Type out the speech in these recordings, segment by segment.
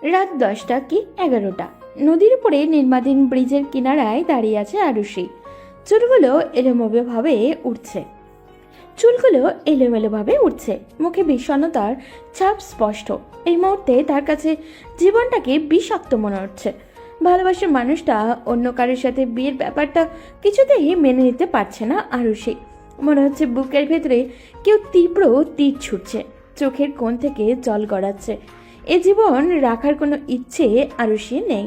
রাত 10টা কি 11টা। নদীর উপরে নির্মাণাধীন ব্রিজের কিনারায় দাঁড়িয়ে আছে আরুষি। চুলগুলো এলোমেলোভাবে উঠছে চুলগুলো এলোমেলোভাবে উঠছে, মুখে বিষণ্ণতার ছাপ স্পষ্ট। এই মুহূর্তে তার কাছে জীবনটাকে বিষাক্ত মনে হচ্ছে। ভালোবাসার মানুষটা অন্য কারোর সাথে বিয়ের ব্যাপারটা কিছুতেই মেনে নিতে পারছে না আরুষি। মনে হচ্ছে বুকের ভেতরে কেউ তীব্র তীর ছুটছে, চোখের কোণ থেকে জল গড়াচ্ছে। এ জীবন রাখার কোনো ইচ্ছে আরুষি নেই।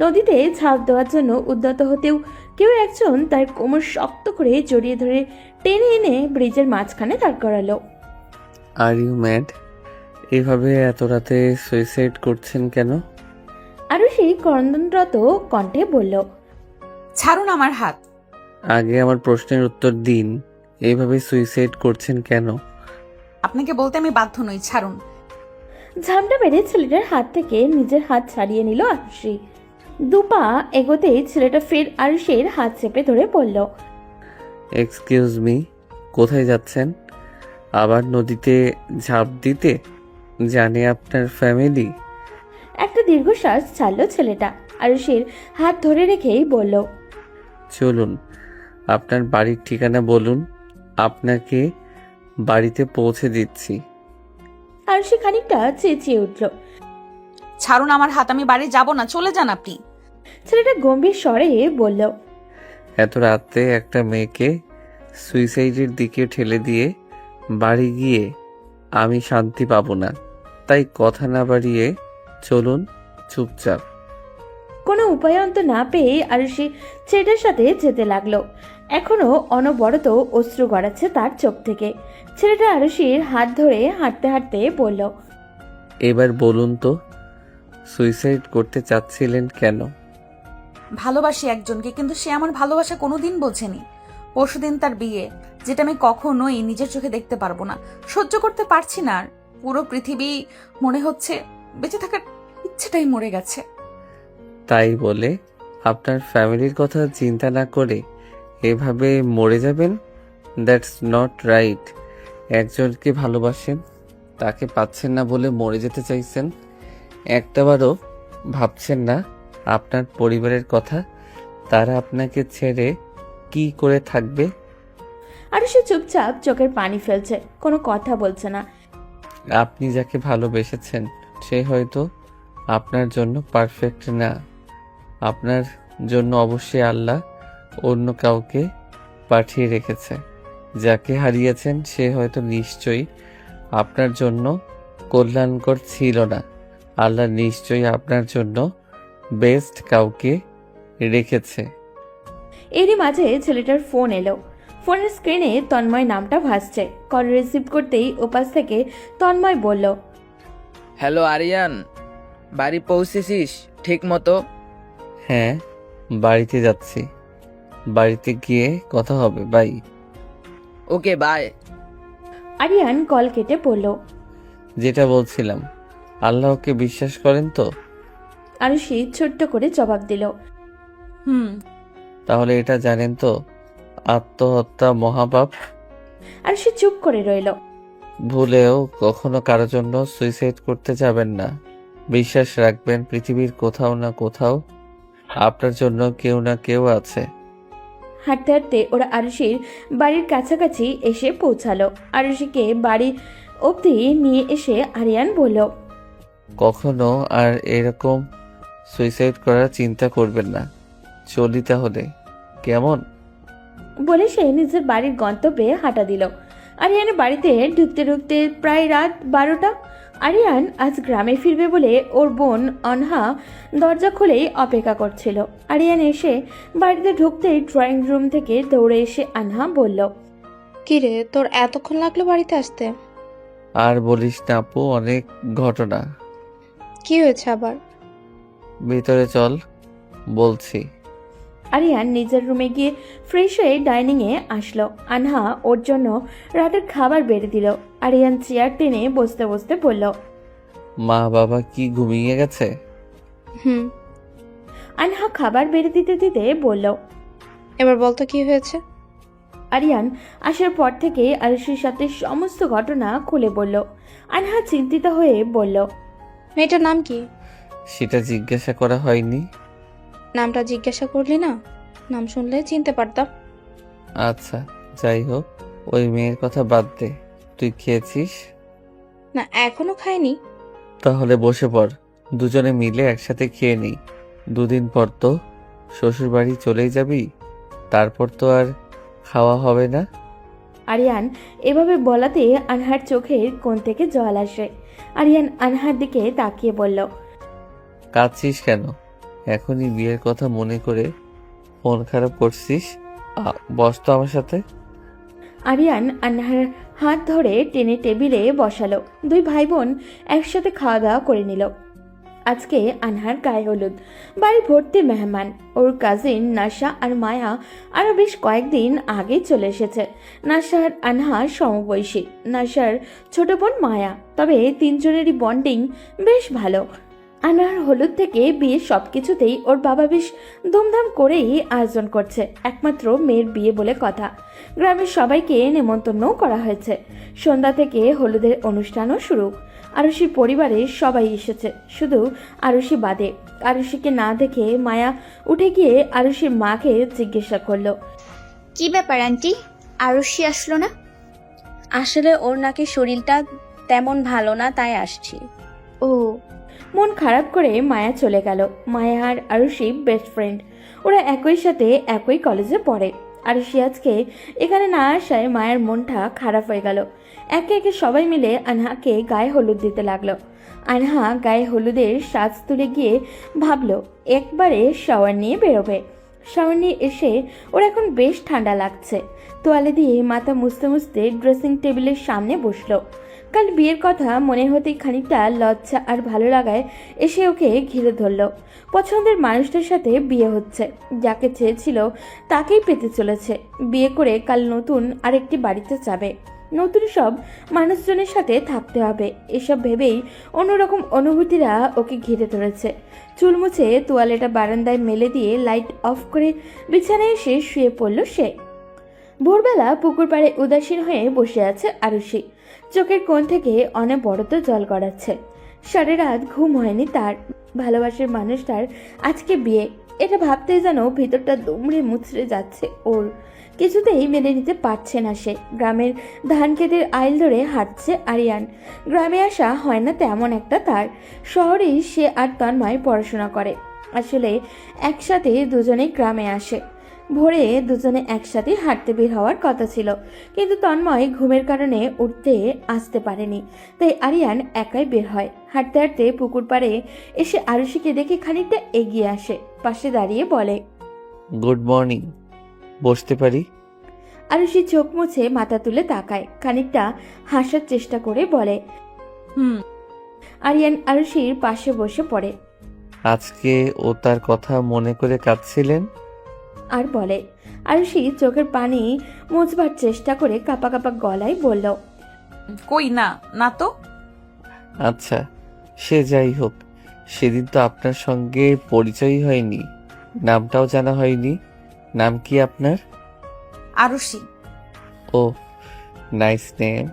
নদীতে ঝাঁপ দেওয়ার জন্য উদ্যত হতেও কেউ একজন তার কোমর শক্ত করে জড়িয়ে ধরে টেনে এনে ব্রিজের মাঝখানে দাঁড় করালো। Are you mad? এভাবে এত রাতে সুইসাইড করছেন কেন? আরুষি ক্রন্দনরত কণ্ঠে বলল, ছাড়ুন আমার হাত। আগে আমার প্রশ্নের উত্তর দিন। এইভাবে সুইসাইড করছেন কেন? আপনাকে বলতে আমি বাধ্য নই, ছাড়ুন। ঝামটা মেরে ছেলেটার হাত থেকে নিজের হাত ছাড়িয়ে নিল আরুষি। দুপা এগোতেই ছেলেটা ফের আরুষির হাত চেপে ধরে বলল, এক্সকিউজ মি, কোথায় যাচ্ছেন? আবার নদীতে ঝাঁপ দিতে? জানে আপনার ফ্যামিলি? একটা দীর্ঘশ্বাস ছাড়ল ছেলেটা। আরুষির হাত ধরে রেখেই বলল, চলুন, আপনার বাড়ির ঠিকানা বলুন, আপনাকে বাড়িতে পৌঁছে দিচ্ছি। আরুষি খানিকটা চেঁচিয়ে উঠল। ছাড়ুন আমার হাত, আমি বাড়ি যাব না, চলে যান আপনি। ছেলেটা গম্ভীর স্বরে বলল, এত রাতে একটা মেয়েকে সুইসাইডের দিকে ঠেলে দিয়ে বাড়ি গিয়ে আমি শান্তি পাবো না। তাই কথা না বাড়িয়ে চলুন চুপচাপ। কোনো উপায়ন্ত না পেয়ে আরুষি ছেলেটার সাথে যেতে লাগলো। এখনো অনবরত অশ্রু গড়াচ্ছে তার চোখ থেকে। ছেলেটা আরুষির হাত ধরে হাঁটতে হাঁটতে বলল, এবার বলুন তো, সুইসাইড করতে চাচ্ছিলেন কেন? ভালোবাসি একজনকে, কিন্তু সে আমার ভালোবাসা কোনোদিন বোঝেনি। পরশুদিন তার বিয়ে, যেটা আমি কখনোই নিজের চোখে দেখতে পারবো না, সহ্য করতে পারছি না। আর পুরো পৃথিবী মনে হচ্ছে বেঁচে থাকার ইচ্ছেটাই মরে গেছে। তাই বলে আপনার ফ্যামিলির কথা চিন্তা না করে এভাবে মরে যাবেন? That's not right. একজনকে ভালোবাসেন, তাকে পাচ্ছেন না বলে মরে যেতে চাইছেন। একটাবারও ভাবছেন না আপনার পরিবারের কথা? তারা আপনাকে ছেড়ে কি করে থাকবে? আরুষি চুপচাপ চোখের পানি ফেলছে, কোনো কথা বলছে না। আপনি যাকে ভালোবেসেছেন সে হয়তো আপনার জন্য পারফেক্ট না। আপনার জন্য অবশ্যই আল্লাহ অন্য কাউকে পাঠিয়ে রেখেছে। যাকে হারিয়েছেন সে হয়তো নিশ্চয়ই আপনার জন্য কল্যাণকর ছিল না। আল্লাহ নিশ্চয়ই আপনার জন্য বেস্ট কাউকে রেখেছে। এরই মাঝে ছেলেটার ফোন এলো। ফোনের স্ক্রিনে তন্ময় নামটা ভাসছে। কল রিসিভ করতেই ওপাশ থেকে তন্ময় বলল, হ্যালো আরিয়ান, বাড়ি পৌঁছেছিস ঠিক মতো? হ্যাঁ, বাড়িতে যাচ্ছি। বাড়িতে গিয়ে কথা হবে, bye. Okay bye. Aryan call কেটে পড়ল। যেটা বলছিলাম, আল্লাহকে বিশ্বাস করেন তো? আরুষি ছোট্ট করে জবাব দিল, হুম। তাহলে এটা জানেন তো, আত্মহত্যা মহাপাপ। আরুষি চুপ করে রইল। ভুলেও কখনো কারোর জন্য সুইসাইড করতে যাবেন না। বিশ্বাস রাখবেন পৃথিবীর কোথাও না কোথাও আপনার জন্য কেউ না কেউ আছে। হাঁটতে হাঁটতে ওরা আরুষির বাড়ির কাছাকাছি এসে পৌঁছালো। আরুষিকে বাড়ি অবধি নিয়ে এসে আরিয়ান বলল, কখনো আর এরকম সুইসাইড করার চিন্তা করবেন না। চলি তাহলে, কেমন? বলে সে নিজের বাড়ির গন্তব্যে হাঁটা দিল। আরিয়ানের বাড়িতে ঢুকতে ঢুকতে প্রায় রাত 12টা। আরিয়ান আজ গ্রামে ফিরবে বলে ওর বোন অনহা দরজা খুলেই অপেক্ষা করছিল। আরিয়ান এসে বাড়িতে ঢুকতেই ড্রয়িং রুম থেকে দৌড়ে এসে আনহা বলল, কিরে তোর এতক্ষণ লাগলো বাড়িতে আসতে? আর বলিস না আপু, অনেক ঘটনা। কি হয়েছে আবার? ভিতরে চল, বলছি। আরিয়ান নিজের রুমে গিয়ে ফ্রেশ হয়ে ডাইনিংয়ে আসলো। আনহা ওর জন্য রাতের খাবার বেড়ে দিল। আরিয়ান চেয়ার টেনে বসতে বসতে বলল, মা বাবা কি ঘুমিয়ে গেছে? হুম। আনহা খাবার বেড়ে দিতে দিতে বলল, এবার বলতো কি হয়েছে? আরিয়ান আসার পর থেকে আরুষির সাথে সমস্ত ঘটনা খুলে বলল। আনহা চিন্তিত হয়ে বলল, মেয়েটার নাম কি? সেটা জিজ্ঞাসা করা হয়নি। নামটা জিজ্ঞাসা করলি না? নাম শুনলে চিনতে পারতাম। আচ্ছা, যাই হোক, ওই মেয়ের কথা বাদ দে। তুই খেয়েছিস? না, এখনো খাইনি। তাহলে বসে পড়, দুজনে মিলে একসাথে খেয়ে নিই। দুদিন পর তো শ্বশুর বাড়ি চলেই যাবি, তারপর তো আর খাওয়া হবে না। আরিয়ান এভাবে বলাতে আনহার চোখের কোণ থেকে জল আসে। আরিয়ান আনহার দিকে তাকিয়ে বলল, কাঁদছিস কেন? এখনই বিয়ের কথা মনে করে মন খারাপ করছিস? বস তো আমার সাথে। আরিয়ান আনহার হাত ধরে টেনে টেবিলে বসালো। দুই ভাই বোন একসাথে খাওয়া দাওয়া করে নিল। আজকে আনহার গায়ে হলুদ, বাড়ি ভর্তি মেহমান। ওর কাজিন নাশা আর মায়া আরও বেশ কয়েকদিন আগে চলে এসেছে। নাশা আর আনহা সমবয়সী। নাশার ছোট বোন মায়া, তবে তিনজনেরই বন্ডিং বেশ ভালো। আনহার হলুদ থেকে বিয়ে সবকিছুতেই ওর বাবা বেশ ধুমধাম করেই আয়োজন করছে। একমাত্র মেয়ের বিয়ে বলে কথা, গ্রামের সবাইকে নেমন্তন্নও করা হয়েছে। সন্ধ্যা থেকে হলুদের অনুষ্ঠানও শুরু। আরুষির পরিবারের সবাই এসেছে, শুধু আরুষি বাদে। আরুষিকে না দেখে মায়া উঠে গিয়ে আরুষির মাকে জিজ্ঞাসা করলো, কি ব্যাপার আন্টি, আরুষি আসলো না? আসলে ওর নাকি শরীরটা তেমন ভালো না, তাই আসছি। ও, মন খারাপ করে মায়া চলে গেল। মায়া আর আরুষি বেস্ট ফ্রেন্ড। ওরা একই সাথে একই কলেজে পড়ে। আরুষি আজকে এখানে না আসায় মায়ের মনটা খারাপ হয়ে গেল। একে একে সবাই মিলে আনহাকে গায়ে হলুদ দিতে লাগলো। আনহা গায়ে হলুদের সাজ তুলে গিয়ে ভাবলো একবারে শাওয়ার নিয়ে বেরোবে। শাওয়ার নিয়ে এসে ওর এখন বেশ ঠান্ডা লাগছে। তোয়ালে দিয়ে মাথা মুছতে মুছতে ড্রেসিং টেবিলের সামনে বসলো। কাল বিয়ের কথা মনে হতেই খানিকটা লজ্জা আর ভালো লাগায় এসে ওকে ঘিরে ধরলো। পছন্দের মানুষটার সাথে বিয়ে হচ্ছে, যাকে চেয়েছিল তাকেই পেতে চলেছে। বিয়ে করে কাল নতুন আরেকটি বাড়িতে যাবে, নতুন সব মানুষজনের সাথে থাকতে হবে। এসব ভেবেই অন্যরকম অনুভূতিরা ওকে ঘিরে ধরেছে। চুল মুছে তোয়ালেটা বারান্দায় মেলে দিয়ে লাইট অফ করে বিছানায় এসে শুয়ে পড়ল সে। ভোরবেলা পুকুর পাড়ে উদাসীন হয়ে বসে আছে আরুষি। চোখের কোণ থেকে অনবরত জল গড়াচ্ছে। সারা রাত ঘুম হয়নি তার। ভালোবাসার মানুষটার আজকে বিয়ে, এটা ভাবতেই যেন ভিতরটা দুমড়ে মুচড়ে যাচ্ছে ওর। কিছুতেই মেনে নিতে পারছে না সে। গ্রামের ধান ক্ষেতের আইল ধরে হাঁটছে আরিয়ান। গ্রামে আসা হয় না তেমন একটা তার। শহরেই সে আর তন্ময় পড়াশোনা করে। আসলে একসাথে দুজনেই গ্রামে আসে। ভোরে দুজনে একসাথে হাঁটতে বের হওয়ার কথা ছিল, কিন্তু তন্ময় ঘুমের কারণে উঠতে আসতে পারেনি। তাই আরিয়ান একাই বের হয়। হাঁটতে হাঁটতে পুকুর পাড়ে এসে আরুষিকে দেখে খানিকটা এগিয়ে আসে, পাশে দাঁড়িয়ে বলে, গুড মর্নিং, বসতে পারি? আরুষি চোখ মুছে মাথা তুলে তাকায়, খানিকটা হাসার চেষ্টা করে বলে। হুম। আরিয়ান আরুষির পাশে বসে পড়ে আজকে ও তার কথা মনে করে কাঁদছিলেন? আর বলে। আরুষি চোখের পানি মুছবার চেষ্টা করে কাঁপা কাঁপা গলায় বলল, কই না, না তো। আচ্ছা, সে যাই হোক, সেদিন তো আপনার সঙ্গে পরিচয়ই হয়নি, নামটাও জানা হয়নি। নাম কি আপনার? আরুষি। ও, নাইস নেম।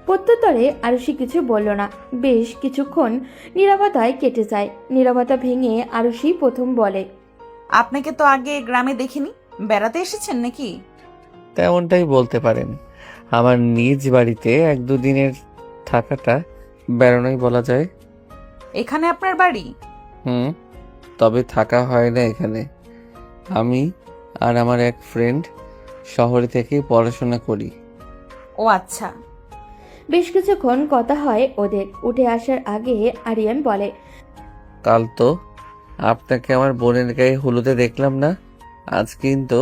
প্রত্যুত্তরে আরুষি কিছু বলল না। বেশ কিছুক্ষণ নীরবতায় কেটে যায়। নীরবতা ভেঙে আরুষি প্রথম বলে, আপনাকে তো আগে গ্রামে দেখিনি, বেড়াতে এসেছেন নাকি? তেমনটাই বলতে পারেন। আমার নিজ বাড়িতে 1-2 দিনের থাকাটা বেড়ানোই বলা যায়। এখানে আপনার বাড়ি? হুম, তবে থাকা হয় না এখানে। আমি আর আমার এক ফ্রেন্ড শহরে থেকে পড়াশোনা করি। ও আচ্ছা। বেশ কিছুক্ষণ কথা হয় ওদের। উঠে আসার আগে আরিয়ান বলে, কাল তো আপনাকে আমার বোনের গায়ে হলুদে দেখলাম না। আজ কিন্তু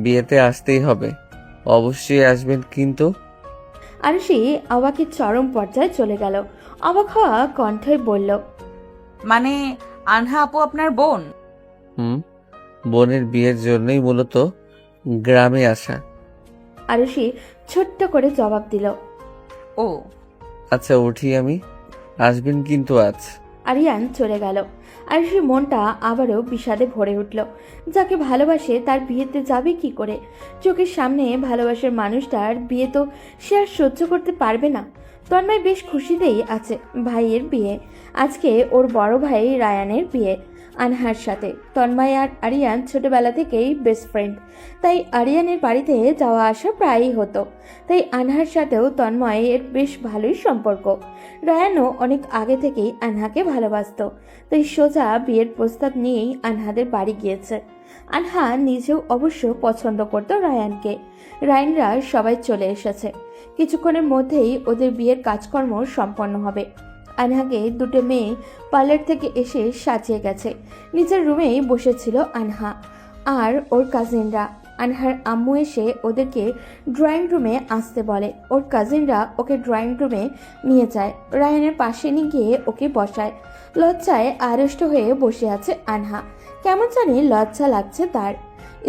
বিয়েতে আসতেই হবে, অবশ্যই আসবেন কিন্তু। আরুষি অবাকের চরম পর্যায়ে চলে গেল। অবাক হওয়া কণ্ঠে বলল, মানে আনহা আপু আপনার বোন? হুম, বোনের বিয়ের জন্যই মূলত গ্রামে আসা। আরুষি ছোট্ট করে জবাব দিল। ও আচ্ছা, উঠি আমি, আসবেন কিন্তু আজ। আরিয়ান চলে গেল। আরুষির মনটা আবারও বিষাদে ভরে উঠল। যাকে ভালোবাসে তার বিয়েতে যাবে কি করে? চোখের সামনে ভালোবাসার মানুষটার বিয়ে তো সে আর সহ্য করতে পারবে না। তন্ময় বেশ খুশিতেই আছে। ভাইয়ের বিয়ে আজকে, ওর বড় ভাই রায়ানের বিয়ে আনহার সাথে। তন্ময় আর আরিয়ান ছোটবেলা থেকেই বেস্ট ফ্রেন্ড, তাই আরিয়ানের বাড়িতে যাওয়া আসা প্রায়ই হতো। তাই আনহার সাথেও তন্ময়ের বেশ ভালোই সম্পর্ক। রায়ানও অনেক আগে থেকেই আনহাকে ভালোবাসতো, তাই সোজা বিয়ের প্রস্তাব নিয়েই আনহাদের বাড়ি গিয়েছে। আনহা নিজেও অবশ্য পছন্দ করত রায়ানকে। রায়ানরা সবাই চলে এসেছে। কিছুক্ষণের মধ্যেই ওদের বিয়ের কাজকর্ম সম্পন্ন হবে। আনহাকে দুটো মেয়ে পার্লার থেকে এসে সাজিয়ে গেছে। নিজের রুমেই বসেছিল আনহা আর ওর কাজিনরা। আনহার আম্মু এসে ওদেরকে ড্রয়িং রুমে আসতে বলে। ওর কাজিনরা ওকে ড্রয়িং রুমে নিয়ে যায়, রায়ানের পাশে নিয়ে গিয়ে ওকে বসায়। লজ্জায় আড়ষ্ট হয়ে বসে আছে আনহা। কেমন জানি লজ্জা লাগছে তার।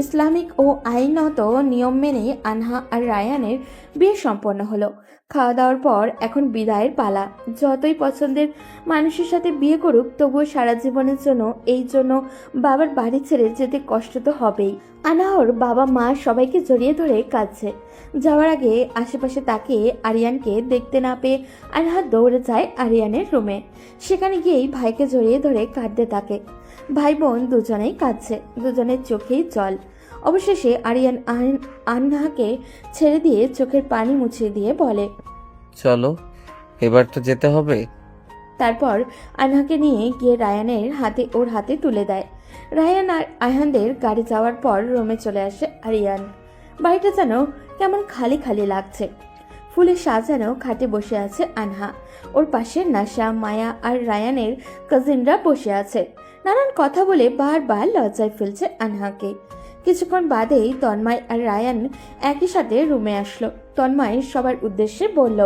ইসলামিক ও আইনত নিয়ম মেনে আনহা আর রায়ানের বিয়ে সম্পন্ন হলো। খাওয়া দাওয়ার পর এখন বিদায়ের পালা। যতই পছন্দের মানুষের সাথে বিয়ে করুক, তবুও সারা জীবনের জন্য এই জন্য বাবার বাড়ি ছেড়ে যেতে কষ্ট তো হবেই। আনাহর বাবা মা সবাইকে জড়িয়ে ধরে কাঁদছে। যাওয়ার আগে আশেপাশে তাকিয়ে আরিয়ানকে দেখতে না পেয়ে আনহা দৌড়ে যায় আরিয়ানের রুমে। সেখানে গিয়েই ভাইকে জড়িয়ে ধরে কাঁদতে থাকে। ভাই বোন দুজনেই কাঁদছে, দুজনের চোখেই জল। অবশেষে আরিয়ান আনহাকে ছেড়ে দিয়ে চোখের পানি মুছিয়ে দিয়ে বলে, চলো, এবার তো যেতে হবে। তারপর আনহাকে নিয়ে গিয়ে রায়ানের হাতে ওর হাতে তুলে দেয়। রায়ান আর আয়ানদের গাড়ি যাওয়ার পর রুমে চলে আসে আরিয়ান। বাড়িটা যেন কেমন খালি খালি লাগছে। ফুলে সাজানো খাটে বসে আছে আনহা। ওর পাশে নাশা, মায়া আর রায়ানের কাজিনরা বসে আছে। নানান কথা বলে বারবার লজ্জায় ফেলছে আনহাকে। কিছুক্ষণ বাদেই তন্ময় আর রায়ান একই সাথে রুমে আসলো। তন্ময় সবার উদ্দেশ্যে বলল,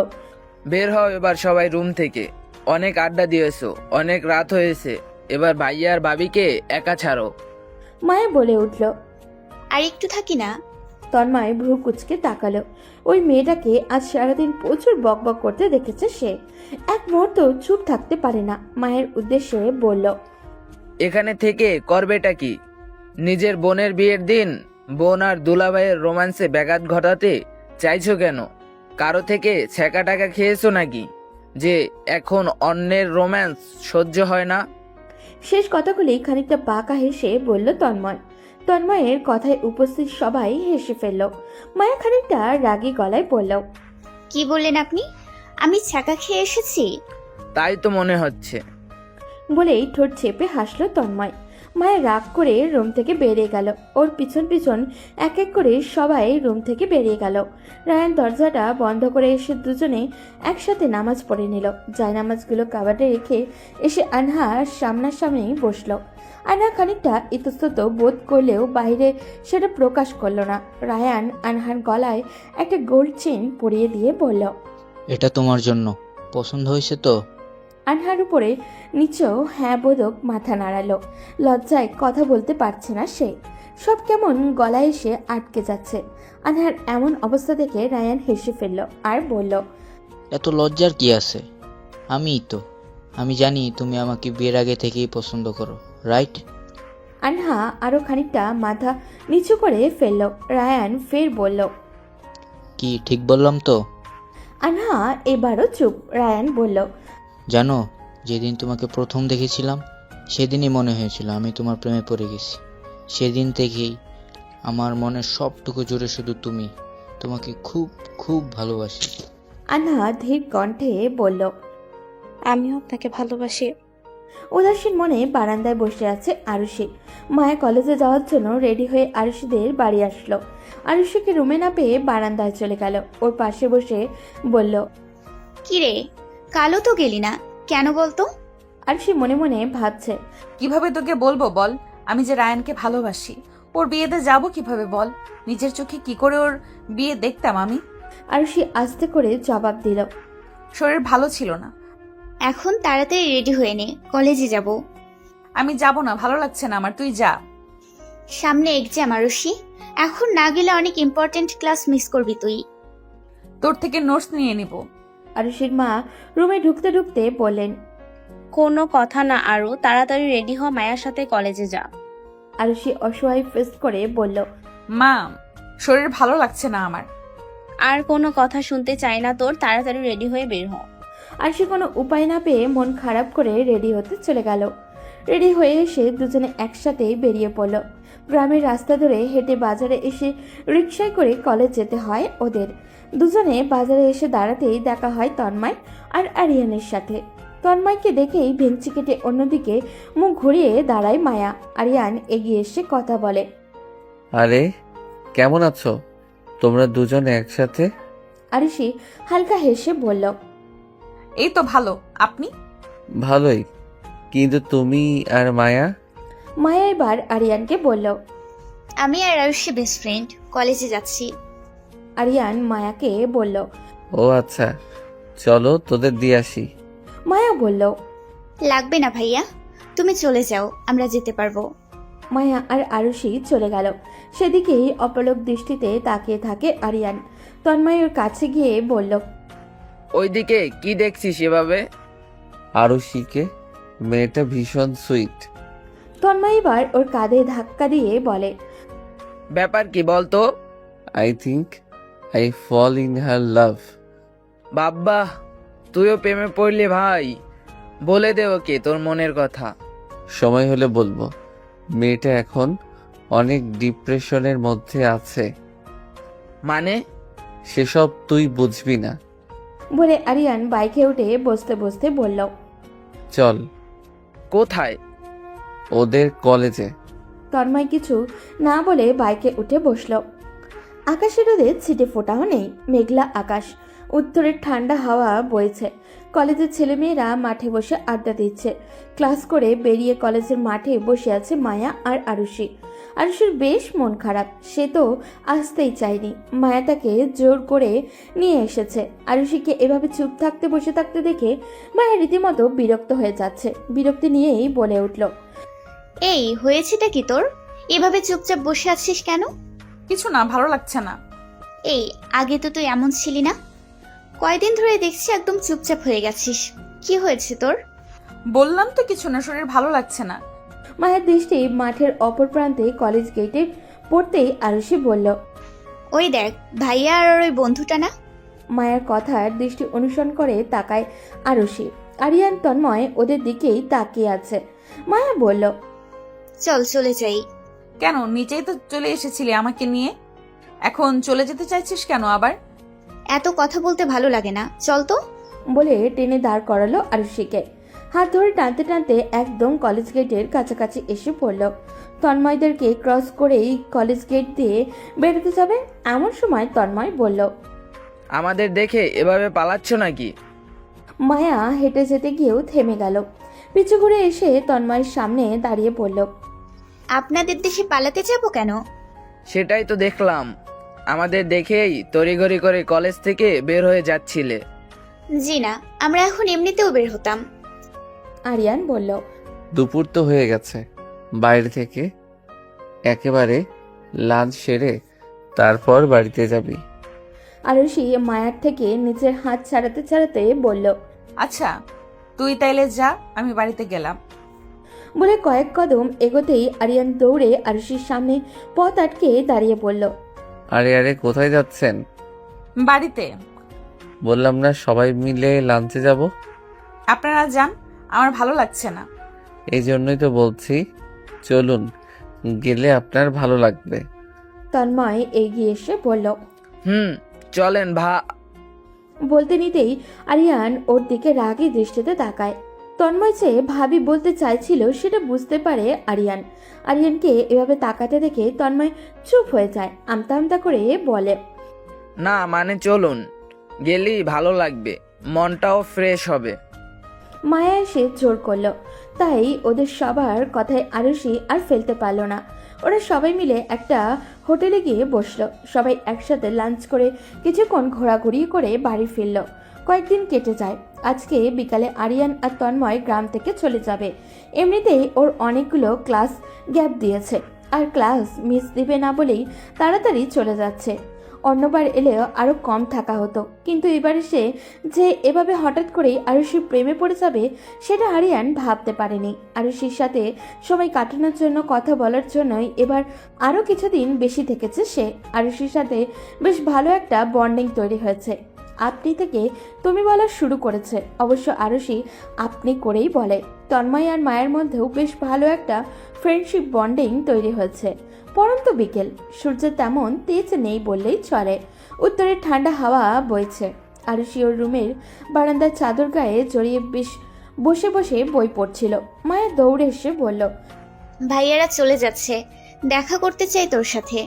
বের হও এবার সবাই রুম থেকে। অনেক আড্ডা দিয়েছো, অনেক রাত হয়েছে। এবার ভাইয়া আর ভাবিকে একা ছাড়ো। মায়া বলে উঠল। আর একটু থাকি না। তন্ময় ভ্রু কুচকে তাকালো। ওই মেয়েটাকে আজ সারাদিন প্রচুর বকবক করতে দেখেছে সে। এক মুহূর্ত চুপ থাকতে পারে না। মায়ের উদ্দেশ্যে বলল, এখানে থেকে করবেটা কি? নিজের বোনের বিয়ের দিন বোন আর দুলাভাইয়ের রোম্যান্সে ব্যাঘাত ঘটাতে চাইছো কেন? কারো থেকে ছেঁকা টাকা খেয়েছো নাকি যে এখন অন্যের রোম্যান্স সহ্য হয় না? শেষ কথাগুলি খানিকটা বাঁকা হেসে বলল তন্ময়। তন্ময়ের কথায় উপস্থিত সবাই হেসে ফেলল। মায়া খানিকটা রাগী গলায় বলল, কি বললেন আপনি? আমি ছ্যাঁকা খেয়ে এসেছি? তাই তো মনে হচ্ছে। বলেই ঠোঁট চেপে হাসলো তন্ময়। মায়া রাগ করে রুম থেকে বেরিয়ে গেল। ওর পিছন পিছন এক এক করে সবাই রুম থেকে বেরিয়ে গেল। রায়ান দরজাটা বন্ধ করে এসে দুজনে একসাথে নামাজ পড়ে নিল। জায়নামাজগুলো কাবাডে রেখে এসে আনহার সামনাসামনি বসলো। আনহা খানিকটা ইতস্তত বোধ করলেও বাইরে সেটা প্রকাশ করলো না। রায়ান আনহার গলায় একটা গোল্ড চেইন পরিয়ে দিয়ে বলল, এটা তোমার জন্য। পছন্দ হয়েছে তো? আনহার উপরে নিচেও হ্যাঁ বোধক মাথা নাড়ালো। লজ্জায় কথা বলতে পারছে না সে। সব কেমন গলায় এসে আটকে যাচ্ছে। আনহার এমন অবস্থা দেখে রায়ান হেসে ফেলল আর বলল, এত লজ্জার কি আছে? আমি জানি তুমি আমাকে বিয়ের আগে থেকেই পছন্দ করো, রাইট? আনহা আরো খানিকটা মাথা নিচু করে ফেলল। রায়ান ফের বলল, কি ঠিক বললাম তো? আনহা এবারও চুপ। রায়ান বলল, জানো, যেদিন তোমাকে প্রথম দেখেছিলাম সেদিনই মনে হয়েছিল আমি তোমার প্রেমে পড়ে গেছি। সেদিন থেকেই আমার মনের সবটুকু জুড়ে শুধু তুমি। তোমাকে খুব খুব ভালোবাসি। আনহা ধীর কণ্ঠে বলল। আমিও আপনাকে ভালোবাসি। উদাসীন মনে বারান্দায় বসে আছে আরুষি। মায়া কলেজে যাওয়ার জন্য রেডি হয়ে আরুষিদের বাড়ি আসলো। আরুষিকে রুমে না পেয়ে বারান্দায় চলে গেল। ওর পাশে বসে বলল, কিরে, কালো তো গেলি না কেন বলতো? আরুষি মনে মনে ভাবছে, কিভাবে তোকে বলবো বল? আমি যে রায়ানকে ভালোবাসি। ওর বিয়েতে যাব কিভাবে বল? নিজের চোখে কি করে ওর বিয়ে দেখতাম আমি? আরুষি আস্তে করে জবাব দিল, শরীর ভালো ছিল না। এখন তাড়াতাড়ি রেডি হয়ে নে, কলেজে যাব। আমি যাব না, ভালো লাগছে না আমার, তুই যা। সামনে এক্সাম আরুষি, এখন না গেলে অনেক ইম্পর্টেন্ট ক্লাস মিস করবি তুই। তোর থেকে নোটস নিয়ে নিব। আরুষির মা রুমে ঢুকতে ঢুকতে বললেন, কোনো কথা না আরু, তাড়াতাড়ি রেডি হ, মায়ের সাথে কলেজে যা। আরুষি অসহায় ফেস করে বলল, মা, শরীর ভালো লাগছে না আমার। আর কোনো কথা শুনতে চাই না তোর, তাড়াতাড়ি রেডি হয়ে বের হ। আর সে কোনো উপায় না পেয়ে মন খারাপ করে রেডি হতে চলে গেল। রেডি হয়ে এসে দুজনে একসাথে বেরিয়ে পড়ল। গ্রামের রাস্তা ধরে হেঁটে বাজারে এসে রিকশায় করে কলেজ যেতে হয় ওদের। দুজনে বাজারে এসে দাঁড়াতেই দেখা হয় তন্ময় আর আরিয়ানের সাথে। তন্ময়কে দেখেই ভেঙচি কেটে অন্যদিকে মুখ ঘুরিয়ে দাঁড়ায় মায়া। আরিয়ান এগিয়ে এসে কথা বলে। আরে কেমন আছো তোমরা দুজন একসাথে? আরিশি হালকা হেসে বলল, এই তো ভালো, আপনি? ভালোই, কিন্তু তুমি আর মায়া? মায়া এবার আরিয়ানকে বলল। আমি আর আয়ুষী বেস্ট ফ্রেন্ড, কলেজে যাচ্ছি। আরিয়ান মায়াকে বলল। ও আচ্ছা, চলো তোদের দিয়ে আসি। মায়া বলল। লাগবে না ভাইয়া, তুমি চলে যাও, আমরা যেতে পারবো। মায়া আর আরুষি চলে গেল। সেদিকেই অপলক দৃষ্টিতে তাকিয়ে থাকে আরিয়ান। তন্ময়ের কাছে গিয়ে বলল। ওইদিকে কি দেখছিস এভাবে? আরুষিকে, মেয়েটা ভীষণ সুইট। তন্ময় এবার ওর কাঁধে ধাক্কা দিয়ে বলে। ব্যাপার কি বলতো? I think I fall in her love. বাব্বা, তুইও প্রেমে পড়লি ভাই। বলে দে ওকে তোর মনের কথা। সময় হলে বলবো। মেয়েটা এখন অনেক ডিপ্রেশনের মধ্যে আছে। মানে? সেসব তুই বুঝবি না। বলে আরিয়ান বাইকে উঠে বসতে বসতে বলল। চল কোথায়? ওদের কলেজে। তন্ময় কিছু না বলে বাইকে উঠে বসল। আকাশের রোদে ছিটে ফোটাও নেই, মেঘলা আকাশ, উত্তরের ঠান্ডা হাওয়া বইছে। কলেজের ছেলেমেয়েরা মাঠে বসে আড্ডা দিচ্ছে। ক্লাস করে বেরিয়ে কলেজের মাঠে বসে আছে মায়া আর আরুষি। আরুষির বেশ মন খারাপ, সে তো আসতেই চায়নি। মায়া তাকে জোর করে নিয়ে এসেছে। আরুষিকে এভাবে চুপ থাকতে বসে থাকতে দেখে মায়া রীতিমতো বিরক্ত হয়ে যাচ্ছে। বিরক্তি নিয়েই বলে উঠল। এই হয়েছেটা কি তোর? এভাবে চুপচাপ বসে আছিস কেন? কিছু না, ভালো লাগছে না। এই আগে তো তুই এমন ছিলি না, কয়দিন ধরে দেখছি একদম চুপচাপ হয়ে গেছিস। কি হয়েছে তোর? বললাম তো কিছু না, শরীর ভালো লাগছে না। মায়ের দৃষ্টি মাঠের অপর প্রান্তে কলেজ গেটে পড়তেই আরুষি বলল। ওই দেখ, ভাইয়া আর ওই বন্ধুটা না? মায়ের কথার দৃষ্টি অনুসরণ করে তাকায় আরুষি। আরিয়ান তন্ময় ওদের দিকেই তাকিয়ে আছে। মায়া বলল। চল চলে যাই। কেন, নিচেই তো চলে এসেছিলি আমাকে নিয়ে, এখন চলে যেতে চাইছিস কেন আবার? এত কথা বলতে ভালো লাগে না, চল তো। বলে টেনে দাঁড় করালো আরুষিকে। হাত ধরে টানতে টানতে একদম কলেজ গেটের কাছাকাছি এসে পড়ল। তন্ময়দেরকে ক্রস করেই কলেজ গেট দিয়ে বেরোতে যাবে, এমন সময় তন্ময় বলল। আমাদের দেখে এভাবে পালাচ্ছ নাকি? মায়া হেঁটে যেতে গিয়েও থেমে গেল। পিছু ঘুরে এসে তন্ময়ের সামনে দাঁড়িয়ে পড়ল। আপনাদের দেশে পালাতে যাব কেন? সেটাই তো দেখলাম, আমাদের দেখেই তড়িঘড়ি করে কলেজ থেকে বের হয়ে যাচ্ছিলে। জি না, আমরা এখন এমনিতেও বের হতাম। আরিয়ান বলল। দুপুর তো হয়ে গেছে, বাইরে থেকে একেবারে লাঞ্চ সেরে তারপর বাড়িতে যাবি। আরুষি মায়ার থেকে নিজের হাত ছাড়াতে ছাড়াতে বলল। আচ্ছা তুই তাইলে যা, আমি বাড়িতে গেলাম। বলে কয়েক কদম এগোতেই আরিয়ান দৌড়ে আরুষির সামনে পথ আটকে দাঁড়িয়ে পড়ল। আরে আরে কোথায় যাচ্ছেন? বাড়িতে। বললাম না সবাই মিলে লাঞ্চে যাব? আপনারা যান, আমার ভালো লাগছে না। এই জন্যই তো বলছি চলুন, গেলে আপনার ভালো লাগবে। তন্ময় এগিয়ে এসে বলল। চলেন বলতে নিতেই আরিয়ান ওর দিকে রাগী দৃষ্টিতে তাকায়। তন্ময় যে ভাবি বলতে চাইছিল সেটা বুঝতে পারে আরিয়ান। আরিয়ানকে এভাবে তাকাতে দেখে তন্ময় চুপ হয়ে যায়, আমতা আমতা করে বলে। না মানে চলুন, গেলেই ভালো লাগবে, মনটাও ফ্রেশ হবে। মায়া এসে জোর করলো, তাই ওদের সবার কথায় আরুষি আর ফেলতে পারলো না। ওরা সবাই মিলে একটা হোটেলে গিয়ে বসলো। সবাই একসাথে লাঞ্চ করে কিছুক্ষণ ঘোরাঘুরি করে বাড়ি ফিরল। কয়েকদিন কেটে যায়। আজকে বিকালে আরিয়ান আর তন্ময় গ্রাম থেকে চলে যাবে। এমনিতেই ওর অনেকগুলো ক্লাস গ্যাপ দিয়েছে, আর ক্লাস মিস দিবে না বলেই তাড়াতাড়ি চলে যাচ্ছে। অন্যবার এলেও আরও কম থাকা হতো, কিন্তু এবারে সে যে এভাবে হঠাৎ করেই আরুষির প্রেমে পড়ে যাবে সেটা আরিয়ান ভাবতে পারেনি। আরুষির সাথে সময় কাটানোর জন্য, কথা বলার জন্যই এবার আরও কিছুদিন বেশি থেকেছে সে। আরুষির সাথে বেশ ভালো একটা বন্ডিং তৈরি হয়েছে। আপনি থেকে তুমি বলা শুরু করেছে, অবশ্য আরুষি আপনি করেই বলে। তন্ময় আর মায়ের মধ্যেও বেশ ভালো একটা ফ্রেন্ডশিপ বন্ডিং তৈরি হয়েছে। পরন্ত বিকেল, সূর্যের তেমন তেজ নেই বললেই চলে। উত্তরের ঠান্ডা হাওয়া বইছে। আরুষি ওর রুমের বারান্দার চাদর গায়ে জড়িয়ে বেশ বসে বসে বই পড়ছিল। মায়া দৌড়ে এসে বলল, ভাইয়ারা চলে যাচ্ছে, দেখা করতে চাই তোর সাথে।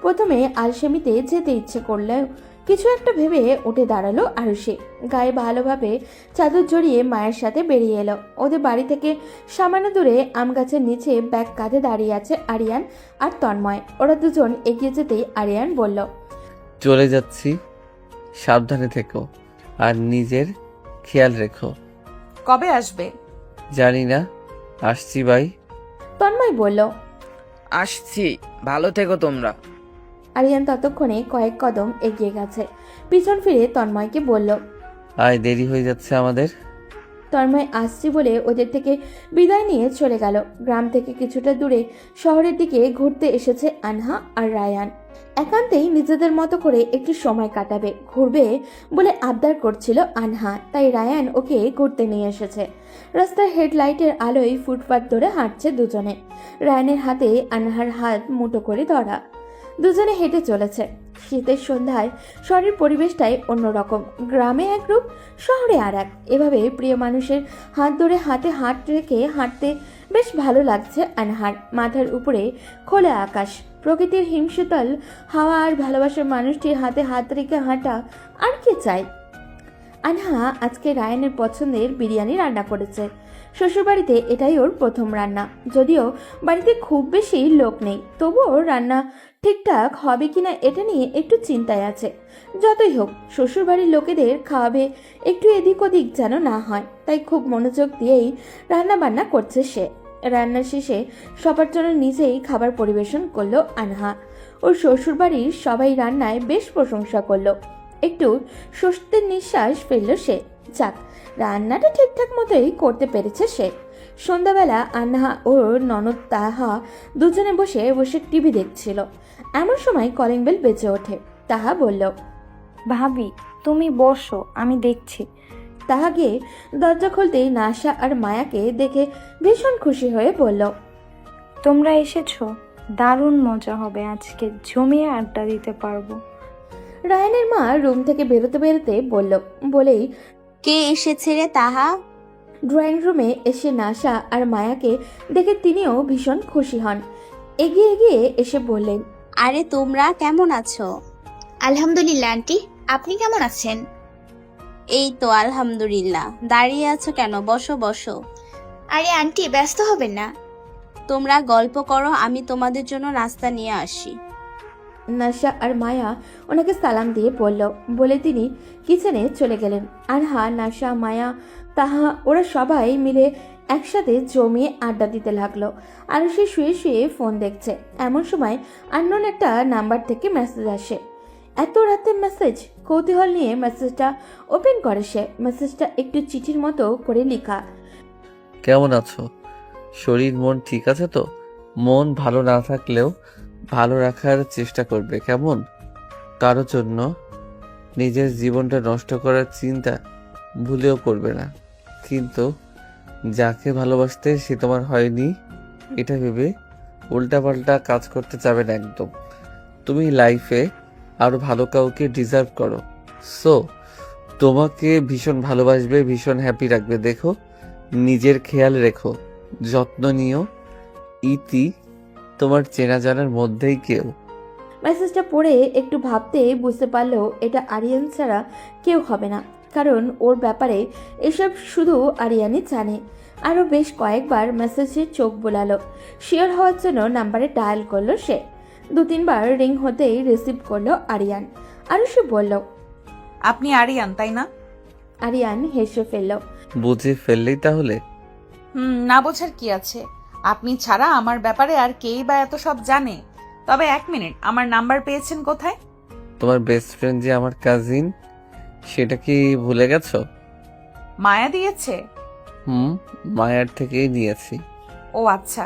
প্রথমে আলসেমিতে যেতে ইচ্ছে করলেও কিছু একটা ভেবে উঠে দাঁড়ালো আরুষি। গায়ে ভালোভাবে চাদর জড়িয়ে মায়ের সাথে বেরিয়ে এলো। ওদের বাড়ি থেকে সামান্য দূরে আম গাছের নিচে ব্যাগ কাঁধে দাঁড়িয়ে আছে আরিয়ান আর তন্ময়। ওরা দুজন এগিয়ে যেতেই আরিয়ান বলল, চলে যাচ্ছি, সাবধানে থেকো আর নিজের খেয়াল রেখো। কবে আসবে? জানি না, আসছি বাই। তন্ময় বলল। আসছি, ভালো থেকো তোমরা। আরিয়ান ততক্ষণে কয়েক কদম এগিয়ে গেছে। পিছন ফিরে তন্ময়কে বলল, আয়, দেরি হয়ে যাচ্ছে আমাদের। তন্ময় আসছি বলে ওদের থেকে বিদায় নিয়ে চলে গেল। গ্রাম থেকে কিছুটা দূরে শহরের দিকে ঘুরতে এসেছে আনহা আর রায়ান। একান্তেই নিজেদের মতো করে একটু সময় কাটাবে, ঘুরবে বলে আবদার করছিল আনহা, তাই রায়ান ওকে ঘুরতে নিয়ে এসেছে। রাস্তার হেডলাইটের আলোয় ফুটপাত ধরে হাঁটছে দুজনে। রায়ানের হাতে আনহার হাত মুঠো করে ধরা, দুজনে হেঁটে চলেছে। শীতের সন্ধ্যায় শহরের পরিবেশটাই অন্যরকম। গ্রামে এক রূপ, শহরে আর এক। এভাবে প্রিয় মানুষের হাত ধরে হাতে হাত রেখে হাঁটতে বেশ ভালো লাগছে আনহার। মাথার উপরে খোলা আকাশ, প্রকৃতির হিমশীতল হাওয়া আর ভালোবাসার মানুষটির হাতে হাত রেখে হাঁটা, আর কি চাই। আনহা আজকে রায়ানের পছন্দের বিরিয়ানি রান্না করেছে। শ্বশুরবাড়িতে এটাই ওর প্রথম রান্না। যদিও বাড়িতে খুব বেশি লোক নেই, তবুও রান্না ঠিকঠাক হবে কিনা এটা নিয়ে একটু চিন্তায় আছে। যতই হোক, শ্বশুরবাড়ির লোকেদের খাওয়াবে, একটু এদিক ওদিক যেন না হয়, তাই খুব মনোযোগ দিয়েই রান্না বান্না করছে সে। রান্নার শেষে সবার জন্য নিজেই খাবার পরিবেশন করলো আনহা। ওর শ্বশুরবাড়ির সবাই রান্নায় বেশ প্রশংসা করলো। একটু স্বস্তির নিঃশ্বাস ফেললো সে। যাক, রান্নাটা ঠিকঠাক মতোই করতে পেরেছে সে। সন্ধ্যাবেলা আনহা ও ননদ তাহা দুজনে বসে বসে টিভি দেখছিল। এমন সময় কলিং বেল বেজে ওঠে। তাহা বলল, ভাবি তুমি বসো, আমি দেখছি। তাহা গিয়ে দরজা খুলতেই নাশা আর মায়াকে দেখে ভীষণ খুশি হয়ে বলল, তোমরা এসেছো, দারুণ মজা হবে আজকে, জমিয়ে আড্ডা দিতে পারবো। রায়ানের মা রুম থেকে বেরোতে বেরোতে বলেই কে এসেছে রে তাহা? ড্রয়িং রুমে এসে নাশা আর মায়াকে দেখে তিনিও ভীষণ খুশি হন। এগিয়ে গিয়ে এসে বললেন, আরে তোমরা কেমন আছো? আলহামদুলিল্লাহ আন্টি, আপনি কেমন আছেন? এই তো আলহামদুলিল্লাহ। দাঁড়িয়ে আছো কেন? বসো বসো। আরে আন্টি, ব্যস্ত হবেন না। তোমরা গল্প করো, আমি তোমাদের জন্য নাস্তা নিয়ে আসি। নাশা আর মায়া ওনাকে সালাম দিয়ে বলে তিনি কিচেনে চলে গেলেন। আনহা, নাশা, মায়া, তাহা ওরা সবাই মিলে একসাথে জমিয়ে আড্ডা দিতে লাগলো। আর সে শুয়ে শুয়ে ফোন দেখছে। এমন সময় আননোন একটা নাম্বার থেকে মেসেজ আসে। এত রাতে মেসেজ? কৌতূহল নিয়ে মেসেজটা ওপেন করে সে। মেসেজটা একটু চিঠির মতো করে লেখা। কেমন আছো? শরীর মন ঠিক আছে তো? মন ভালো না থাকলেও ভালো রাখার চেষ্টা করবে, কেমন? কারোর জন্য নিজের জীবনটা নষ্ট করার চিন্তা ভুলেও করবে না। কিন্তু যাকে ভালোবাসতে সে তোমার হয়নি এটা ভেবে উল্টাপাল্টা কাজ করতে যাবে না একদম। তুমি লাইফে আরো ভালো কাউকে ডিজার্ভ করো। সো তোমাকে ভীষণ ভালোবাসবে, ভীষণ হ্যাপি রাখবে। দেখো, নিজের খেয়াল রেখো, যত্ন নিও। ইতি, তোমার চেনা জানার মধ্যেই কেউ। মেসেজটা পড়ে একটু ভাবতে বুঝতে পারলো এটা আরিয়ান ছাড়া কেউ হবে না, কারণ ওর ব্যাপারে এসব শুধু আরিয়ানই জানে। আরও বেশ কয়েকবার মেসেজে চোখ বোলালো। শিওর হওয়ার জন্য নাম্বারে ডায়াল করলো সে। 2-3 বার রিং হতেই রিসিভ করলো আরিয়ান। আর সে বলল, আপনি আরিয়ান তাই না? আরিয়ান হেসে ফেলল। বুঝে ফেললেই তাহলে? না বোঝার কি আছে, আপনি ছাড়া আমার ব্যাপারে আর কেই বা এত সব জানে। তবে 1 মিনিট, আমার নাম্বার পেয়েছেন কোথায়? তোমার বেস্ট ফ্রেন্ড যে আমার কাজিন, সেটা কি ভুলে গেছো? মায়া দিয়েছে? মায়ার থেকেই নিয়েছি। ও আচ্ছা।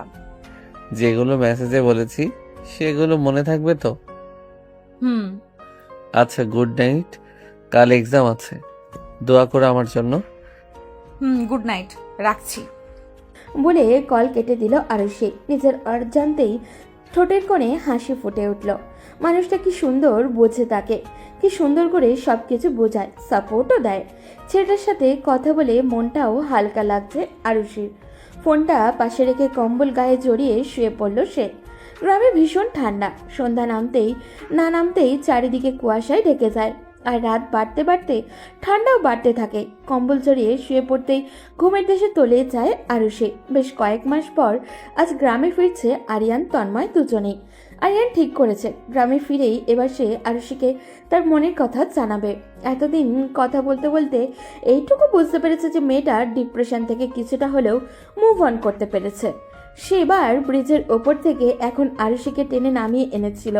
যেগুলো মেসেজে বলেছি সেগুলো মনে থাকবে তো? হুম। আচ্ছা, গুড নাইট। কাল এক্সাম আছে, দোয়া করো আমার জন্য। গুড নাইট, রাখছি। বলে কল কেটে দিল আরুষি। নিজের অজান্তেই ঠোঁটের কোণে হাসি ফুটে উঠল। মানুষটা কি সুন্দর বোঝে তাকে, কি সুন্দর করে সব কিছু বোঝায়, সাপোর্টও দেয়। ছেলেটার সাথে কথা বলে মনটাও হালকা লাগছে আরুষির। ফোনটা পাশে রেখে কম্বল গায়ে জড়িয়ে শুয়ে পড়ল সে। গ্রামে ভীষণ ঠান্ডা। সন্ধ্যা নামতেই চারিদিকে কুয়াশায় ঢেকে যায়। আর রাত বাড়তে বাড়তে ঠান্ডাও বাড়তে থাকে। কম্বল জড়িয়ে শুয়ে পড়তেই ঘুমের দেশে তলে যায় আরুষি। বেশ কয়েক মাস পর আজ গ্রামে ফিরছে আরিয়ান তন্ময় দুজনেই। আরিয়ান ঠিক করেছে গ্রামে ফিরেই এবার সে আরুষিকে তার মনের কথা জানাবে। এতদিন কথা বলতে বলতে এইটুকু বুঝতে পেরেছে যে মেয়েটা ডিপ্রেশন থেকে কিছুটা হলেও মুভ অন করতে পেরেছে। সে এবার ব্রিজের ওপর থেকে এখন আরুষিকে টেনে নামিয়ে এনেছিল।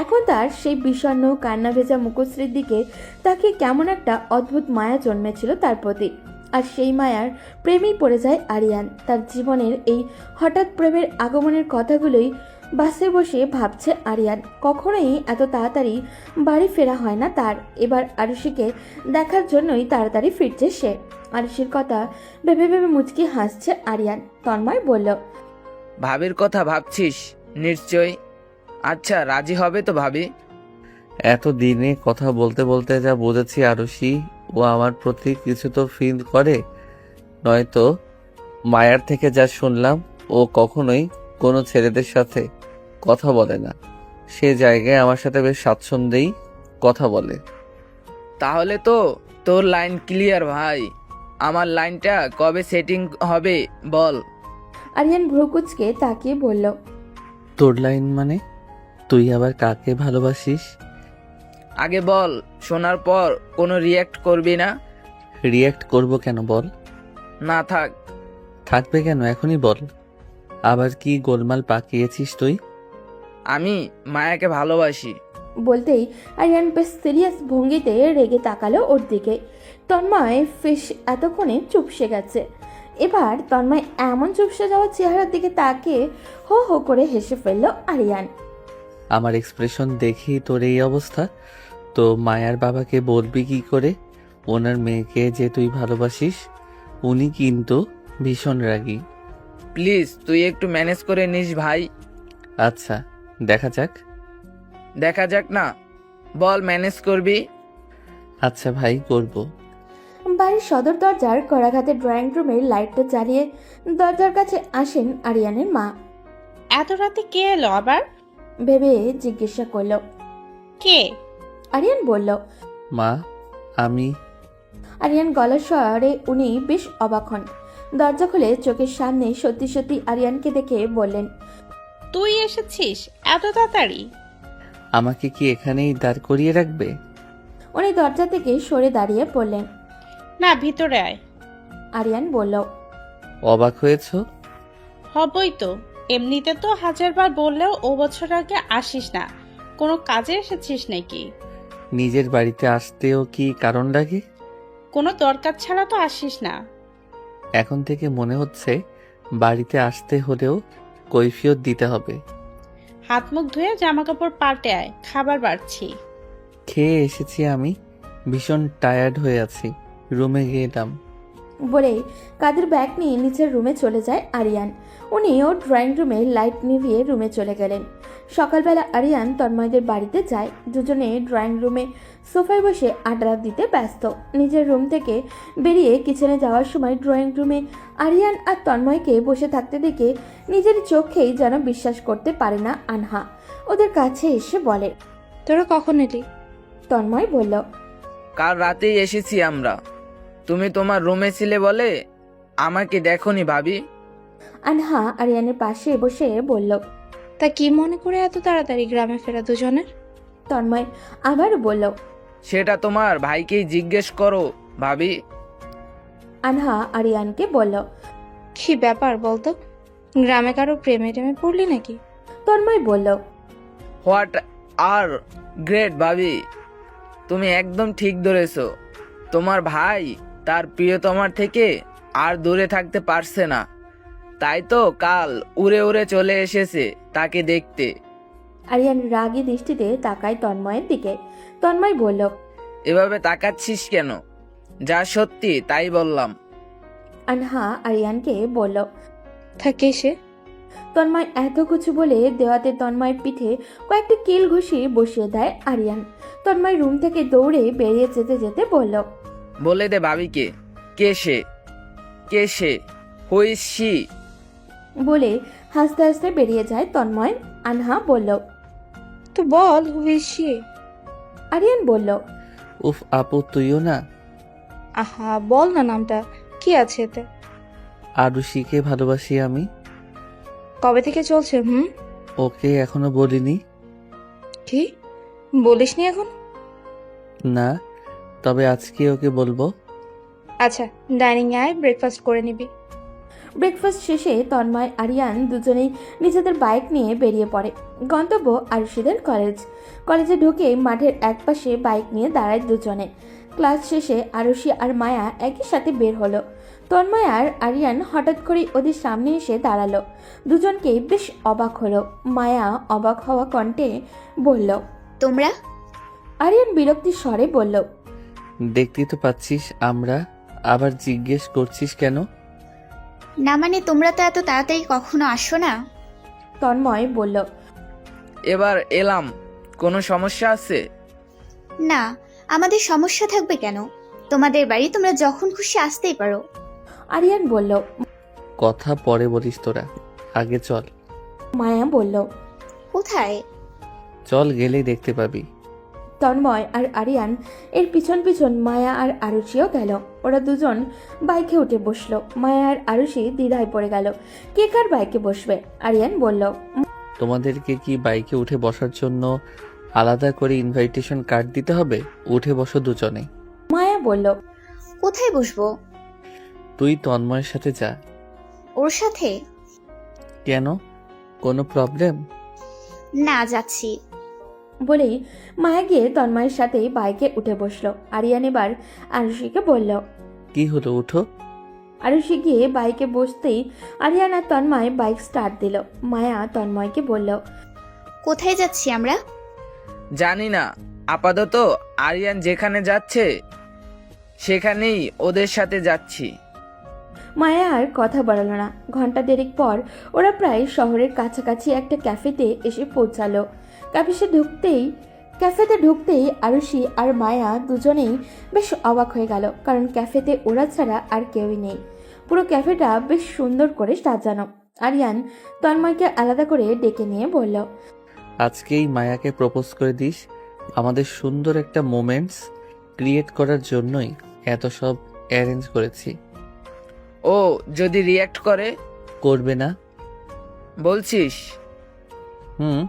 এখন তার সেই বিষণ্ণ কান্না ভেজা মুখশ্রীর দিকে তাকে কেমন একটা অদ্ভুত মায়া জন্মেছিল তার প্রতি। আর সেই মায়ার প্রেমেই পড়ে যায় আরিয়ান। তার জীবনের এই হঠাৎ প্রেমের আগমনের কথাগুলোই বাসে বসে ভাবছে আরিয়ান। কখনোই এত তাড়াতাড়ি বাড়ি ফেরা হয় না তার। এবার আরুষিকে দেখার জন্যই তাড়াতাড়ি ফিরছে সে। আরুষির কথা ভেবে ভেবে মুচকি হাসছে আরিয়ান। তন্ময় বলল, ভাবির কথা ভাবছিস নিশ্চয়? আচ্ছা, রাজি হবে তো ভাবি? এত দিনে কথা বলতে বলতে যা বুঝেছি আরুষি ও আমার প্রতি কিছু তো ফিল করে, নয়তো মায়ার থেকে যা শুনলাম ও কখনোই কোনো ছেলেদের সাথে কথা বলে না। সে জায়গায় আমার সাথে বেশ স্বাচ্ছন্দ্যেই কথা বলে। তাহলে তো তোর লাইন ক্লিয়ার ভাই। আমার লাইনটা কবে সেটিং হবে বল? আরিয়ান ভ্রুকুচকে তাকিয়ে বলল, তোর লাইন মানে? তুই আবার কাকে ভালোবাসিস? আগে বল, শোনার পর কোনো রিয়্যাক্ট করবি না। রিয়্যাক্ট করব কেন বল? না থাক। থাকবে কেন, এখনই বল। আবার কি গোলমাল পাকিয়েছিস তুই? আমি মায়াকে ভালোবাসি। বলতেই আরিয়ান বেশ সিরিয়াস ভঙ্গিতে রেগে তাকালো ওর দিকে। তন্ময় ফিস এতক্ষণে চুপসে গেছে। এবার তন্ময় এমন চুপসে যাওয়া চেহারার দিকে তাকিয়ে হো হো করে হেসে ফেলল আরিয়ান। আমার এক্সপ্রেশন দেখি তোর এই অবস্থা? তো মায়ার বাবাকে বলবি কি করে ওনার মেয়েকে যে তুই ভালোবাসিস? উনি কিন্তু ভীষণ রাগী। প্লিজ তুই একটু ম্যানেজ করে নিস ভাই। আচ্ছা, দেখা যাক। দেখা যাক না, বল ম্যানেজ করবি। আচ্ছা ভাই, করব। বাড়ির সদর দরজার কড়াঘাতে ড্রয়িং রুমের লাইটটা জ্বালিয়ে দরজার কাছে আসেন আরিয়ানের মা। এত রাতে কে এলো আবার? ভেবে জিজ্ঞাসা করল। কে? আরিয়ান বলল, মা, আমি। আরিয়ান গলার স্বরে উনি বেশ অবাক হন। দরজা খুলে চোখের সামনে সত্যি সত্যি আরিয়ানকে দেখে বললেন, তুই এসেছিস এত তাড়াতাড়ি? আমাকে কি এখানেই দাঁড় করিয়ে রাখবে? উনি দরজা থেকে সরে দাঁড়িয়ে পড়লেন। না, ভিতরে আয়। আরিয়ান বলল, অবাক হয়েছ? হবই তো। এমনিতে তো হাজারবার বললেও ও বছর আগে আসিস না। কোনো কাজে এসেছিস নাকি? নিজের বাড়িতে আসতেও কি কারণ লাগে? কোনো দরকার ছাড়া তো আসিস না। এখন থেকে মনে হচ্ছে বাড়িতে আসতে হলেও কৈফিয়ত দিতে হবে। হাত মুখ ধুয়ে জামা কাপড় পাল্টে আয়, খাবার বাড়ছি। খেয়ে এসেছি আমি, ভীষণ টায়ার্ড হয়ে আছি, রুমে গেলাম। বলে কাদের ব্যাগ নিয়ে নিচের রুমে চলে যায় আরিয়ান। উনিও ড্রয়িং রুমে লাইট নিভিয়ে রুমে চলে গেলেন। সকালবেলা আরিয়ান তন্ময়দের বাড়িতে যায়। দুজনে ড্রয়িং রুমে সোফায় বসে আড্ডা দিতে ব্যস্ত। নিজের রুম থেকে বেরিয়ে কিচেনে যাওয়ার সময় ড্রয়িং রুমে আরিয়ান আর তন্ময়কে বসে থাকতে দেখে নিজের চোখেই যেন বিশ্বাস করতে পারে না আনহা। ওদের কাছে এসে বলে, তোরা কখন এলি? তন্ময় বলল, কাল রাতেই এসেছি আমরা। তুমি তোমার রুমে ছিলে বলে আমাকে দেখোনি ভাবি। আনহা আরিয়ানের পাশে বসে বলল। তা কি মনে করে এত তাড়াতাড়ি গ্রামে ফেরা দুজনের? তন্ময় আবার বলল। সেটা তোমার ভাইকেই জিজ্ঞেস করো ভাবি। আনহা আরিয়ানকে বলল। কি ব্যাপার বলতো, গ্রামে কারো প্রেমে টেমে পড়লি নাকি? তন্ময় বলল। হোয়াট আর গ্রেট ভাবি, তুমি একদম ঠিক ধরেছো। তোমার ভাই তার প্রিয়তমার থেকে আর দূরে থাকতে পারছে না, তাই তো কাল উড়ে উড়ে চলে এসেছে তাকে দেখতে। আরিয়ান রাগী দৃষ্টিতে তাকায় তন্ময়ের দিকে। তন্ময় বলল, এভাবে তাকাচ্ছিস কেন? যা সত্যি তাই বললাম। আনহা আরিয়ানকে বলল। থাকে সে। তন্ময় এত কিছু বলে দেওয়াতে তন্ময়ের পিঠে কয়েকটি কিল ঘুষি বসিয়ে দেয় আরিয়ান। তন্ময় রুম থেকে দৌড়ে বেরিয়ে যেতে যেতে বলল, বলে দে ভাবিকে, কে সে, কে সে, হুই সি। বলে হাসতে হাসতে বেরিয়ে যায় তন্ময়। আনহা বলল। তো বল হুইসি। আরিয়ান বলল, উফ আপু, তুইও না। আহা বল না নামটা, কি আছে এতে? আরুষিকে ভালোবাসি আমি। কবে থেকে চলছে? ওকে এখনো বলিনি। কি বলিসনি এখন? না, তবে আজকে ওকে বলবো। আচ্ছা, ডাইনিং আয়, ব্রেকফাস্ট করে নিবি। ব্রেকফাস্ট শেষে তন্ময় আরিয়ান দুজনেই নিজেদের বাইক নিয়ে বেরিয়ে পড়ে। গন্তব্য আরুষিদের কলেজ। কলেজে ঢুকে মাঠের একপাশে বাইক নিয়ে দাঁড়ায় দুজনে। ক্লাস শেষে আরুষি আর মায়া একই সাথে বের হলো। তন্ময় আর আরিয়ান হঠাৎ করে ওদের সামনে এসে দাঁড়ালো। দুজনকেই বেশ অবাক হলো। মায়া অবাক হওয়া কণ্ঠে বলল, তোমরা? আরিয়ান বিরক্তির স্বরে বলল, দেখতেই তো পাচ্ছিস আমরা, আবার জিজ্ঞেস করছিস কেন? না মানে তোমরা তো এত তাড়াতাড়ি কখনো আসো না। তন্ময় বলল, এবার এলাম, কোনো সমস্যা আছে? না, আমাদের সমস্যা থাকবে কেন? তোমাদের বাড়ি, তোমরা যখন খুশি আসতেই পারো। আরিয়ান বলল। কথা পরে বলিস তোরা, আগে চল। মায়া বলল, কোথায়? চল, গেলেই দেখতে পাবি। তন্ময় আর আরিয়ান এর পিছন পিছন মায়া আর আরুষিও গেল। ওরা দুজন বাইকে উঠে বসলো। মায়া আর আরুষি দ্বিধায় পড়ে গেল, কে কার বাইকে বসবে। আরিয়ান বলল, তোমাদেরকে কি বাইকে উঠে বসার জন্য আলাদা করে ইনভাইটেশন কার্ড দিতে হবে? উঠে বসো দুজনে। মায়া বলল, কোথায় বসবো? তুই তন্ময়ের সাথে যা। ওর সাথে? কেন, কোনো প্রবলেম? না, যাচ্ছি। বলেই মায়া গিয়ে তন্ময়ের সাথে বাইকে উঠে বসলো। আরিয়ান এবার আরুষিকে বলল। কি হলো, উঠো। আরুষি গিয়ে বাইকে বসতেই আরিয়ান আর তন্ময় বাইক স্টার্ট দিল। মায়া তন্ময়কে বলল, কোথায় যাচ্ছি আমরা? জানি না, আপাতত আরিয়ান যেখানে যাচ্ছে সেখানেই ওদের সাথে যাচ্ছি। মায়া আর কথা বাড়ালো না। ঘন্টা দেড়েক পর ওরা প্রায় শহরের কাছাকাছি একটা ক্যাফেতে এসে পৌঁছালো। ক্যাফেতে ঢুকতেই আরুষি আর মায়া দুজনেই বেশ অবাক হয়ে গেল, কারণ ক্যাফেতে ওরা ছাড়া আর কেউই নেই। পুরো ক্যাফেটা বেশ সুন্দর করে সাজানো। আরিয়ান তন্ময়কে আলাদা করে ডেকে নিয়ে বলল, আজকেই মায়াকে প্রপোজ করে দিস। আমাদের সুন্দর একটা মোমেন্টস ক্রিয়েট করার জন্যই এত সব অ্যারেঞ্জ করেছি। ও যদি রিয়্যাক্ট করে? করবে না বলছিস? হুম।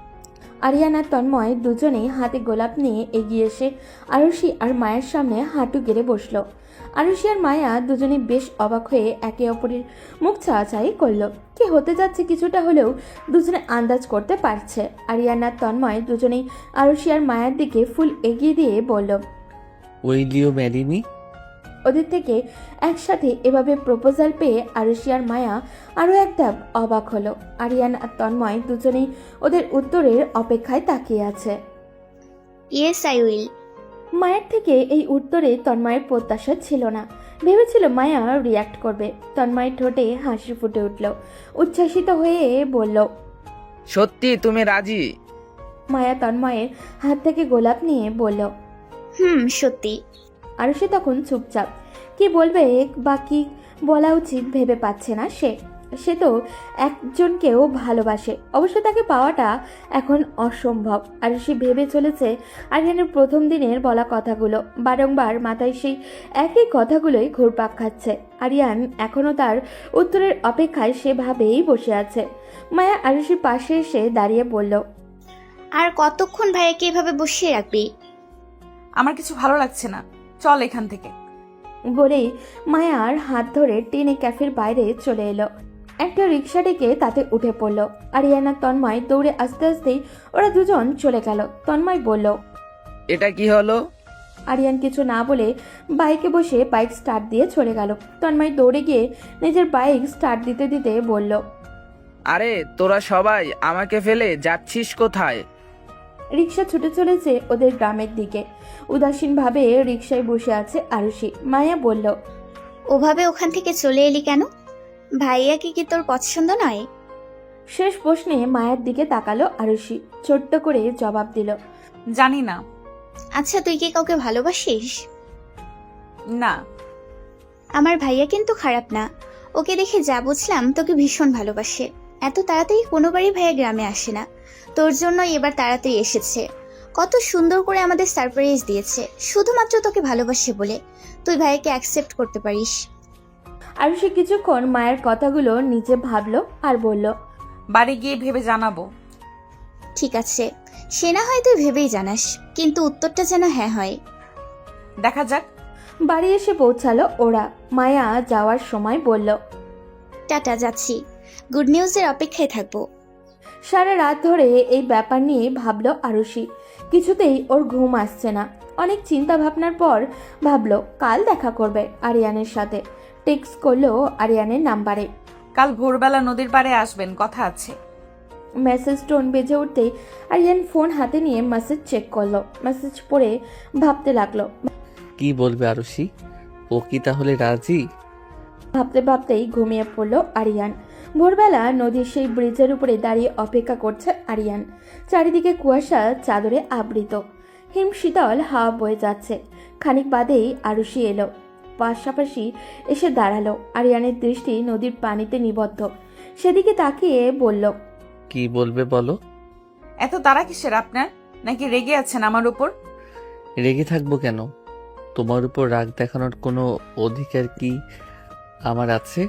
আরিয়ান আর তন্ময় দুজনেই হাতে গোলাপ নিয়ে এগিয়ে এসে আরুষি আর মায়ের সামনে হাঁটু গেড়ে বসলো। আরুষি আর মায়া দুজনে বেশ অবাক হয়ে একে অপরের মুখ চাওয়াচাই করলো। কি হতে যাচ্ছে কিছুটা হলেও দুজনে আন্দাজ করতে পারছে। আরিয়ান আর তন্ময় দুজনেই আরুষি আর মায়ের দিকে ফুল এগিয়ে দিয়ে বলল, উইল ইউ ম্যারি মি? ওদের থেকে একসাথে এভাবে প্রপোজাল পেয়ে আরুষি আর মায়া আরও একটা অবাক হলো। আরিয়ান আর তন্ময় দুজনেই ওদের উত্তরের অপেক্ষায় তাকিয়ে আছে। Yes I will. মায়ের থেকে এই উত্তরে তন্ময়ের প্রত্যাশা ছিল না। ভেবেছিল মায়া রিয়াক্ট করবে। তন্ময়ের ঠোঁটে হাসি ফুটে উঠল। উচ্ছ্বাসিত হয়ে বলল, সত্যি তুমি রাজি? মায়া তন্ময়ের হাত থেকে গোলাপ নিয়ে বলল, সত্যি। আরুষি তখন চুপচাপ। কি বলবে বা কি বলা উচিত ভেবে পাচ্ছে না সে তো একজনকেও ভালোবাসে, অবশ্য তাকে পাওয়াটা এখন অসম্ভব। আরুষি ভেবে চলেছে আরিয়ানের প্রথম দিনের বলা কথাগুলো। বারংবার মাথায় সেই একই কথাগুলোই ঘুরপাক খাচ্ছে। আরিয়ান এখনও তার উত্তরের অপেক্ষায় সেভাবেই বসে আছে। মায়া আরুষির পাশে এসে দাঁড়িয়ে বলল, আর কতক্ষণ ভাইয়াকে এভাবে বসিয়ে রাখবি? আমার কিছু ভালো লাগছে না, চল এখান থেকে। বলেই মায়ার হাত ধরে টেনে ক্যাফের বাইরে চলে এলো। একটা রিক্সা ডেকে তাতে উঠে পড়লো। আরিয়ানা তন্ময় দৌড়ে আস্তে আস্তেই ওরা দুজন চলে গেল। তন্ময় বলল, এটা কি হলো? আরিয়ান কিছু না বলে বাইকে বসে বাইক স্টার্ট দিয়ে চলে গেল। তন্ময় দৌড়ে গিয়ে নিজের বাইক স্টার্ট দিতে দিতে বলল, আরে তোরা সবাই আমাকে ফেলে যাচ্ছিস কোথায়? রিক্সা ছুটে চলেছে ওদের গ্রামের দিকে। উদাসীনভাবে রিক্সায় বসে আছে আরুষি। মায়া বলল, ওভাবে ওখান থেকে চলে এলি কেন? ভাইয়াকে কি তোর পছন্দ নয়? শেষ প্রশ্নে মায়ের দিকে তাকালো আরুষি। ছোট্ট করে জবাব দিল, জানি না। আচ্ছা, তুই কি কাউকে ভালোবাসিস? না। আমার ভাইয়া কিন্তু খারাপ না। ওকে দেখে যা বুঝলাম তোকে ভীষণ ভালোবাসে। এত তাড়াতাড়ি কোনোবারই ভাইয়া গ্রামে আসে না। তোর জন্য এবার তাড়াতাড়ি এসেছে। কত সুন্দর করে আমাদের সারপ্রাইজ দিয়েছে, শুধুমাত্র তোকে ভালোবাসে বলে। তুই ভাইয়াকে অ্যাকসেপ্ট করতে পারিস। আরুষি কিছুক্ষণ মায়ের কথাগুলো নিজে ভাবলো আর বলল, বাড়ি গিয়ে ভেবে জানাবো। ঠিক আছে, সে না হয় তুই ভেবেই জানাস, কিন্তু উত্তরটা যেন হ্যাঁ হয়। দেখা যাক। বাড়ি এসে পৌঁছালো ওরা। মায়া যাওয়ার সময় বলল, টাটা, যাচ্ছি। গুড নিউজের অপেক্ষায় থাকবো। সারা রাত ধরে এই ব্যাপার নিয়ে ভাবলো আরুষি। কিছুতেই ওর ঘুম আসছে না। অনেক চিন্তা ভাবনার পর ভাবলো কাল দেখা করবে আরিয়ানের সাথে। টেক্সট করলো আরিয়ানের নাম্বারে। কাল ভোরবেলা নদীর পাড়ে আসবেন, কথা আছে। মেসেজ টোন বেজে উঠতেই আরিয়ান ফোন হাতে নিয়ে মেসেজ চেক করলো। মেসেজ পড়ে ভাবতে লাগলো। কি বলবে আরুষি? ও কি তাহলে রাজি? ভাবতে ভাবতেই ঘুমিয়ে পড়লো আরিয়ান। ভোরবেলা নদীর সেই ব্রিজের উপরে দাঁড়িয়ে অপেক্ষা করছে আরিয়ান। চারিদিকে কুয়াশা চাদরে আবৃত। হিম শীতল হাওয়া বয়ে যাচ্ছে। খানিক বাদেই আরুষি এলো, পাশাপাশি এসে দাঁড়ালো। আরিয়ানের দৃষ্টি নদীর পানিতে নিবদ্ধ। সেদিকে তাকিয়ে বলল, কি বলবে বলো। এত তাড়া কিসের আপনার? নাকি রেগে আছেন আমার উপর? রেগে থাকবো কেন? তোমার উপর রাগ দেখানোর কোনো অধিকার কি আমার আছে?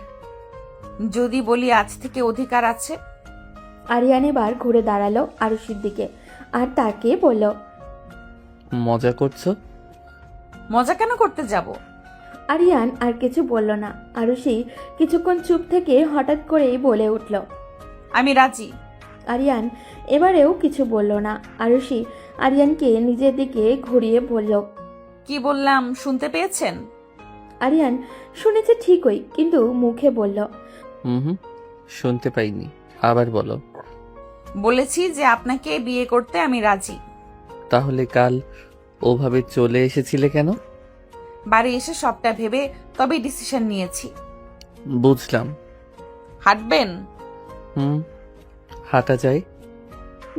যদি বলি আজ থেকে অধিকার আছে। আরিয়ান এবার ঘুরে দাঁড়ালো আরুষির দিকে আর তাকে বলল, মজা করছো? মজা কেন করতে যাব? আরিয়ান আর কিছু বলল না। আরুষি কিছুক্ষণ চুপ থেকে হঠাৎ করেই বলে উঠল, আমি রাজি। আরিয়ান এবারেও কিছু বলল না। আরুষি আরিয়ানকে নিজের দিকে ঘুরিয়ে বলল, কি বললাম শুনতে পেয়েছেন? আরিয়ান শুনেছে ঠিকই, কিন্তু মুখে বলল, হুম, শুনতে পাইনি, আবার বলো। বলেছি যে আপনাকে বিয়ে করতে আমি রাজি। তাহলে কাল ওভাবে চলে এসেছিলে কেন? বাড়ি এসে সবটা ভেবে তবেই ডিসিশন নিয়েছি। বুঝলাম। হাঁটবেন? হাঁটা যায়।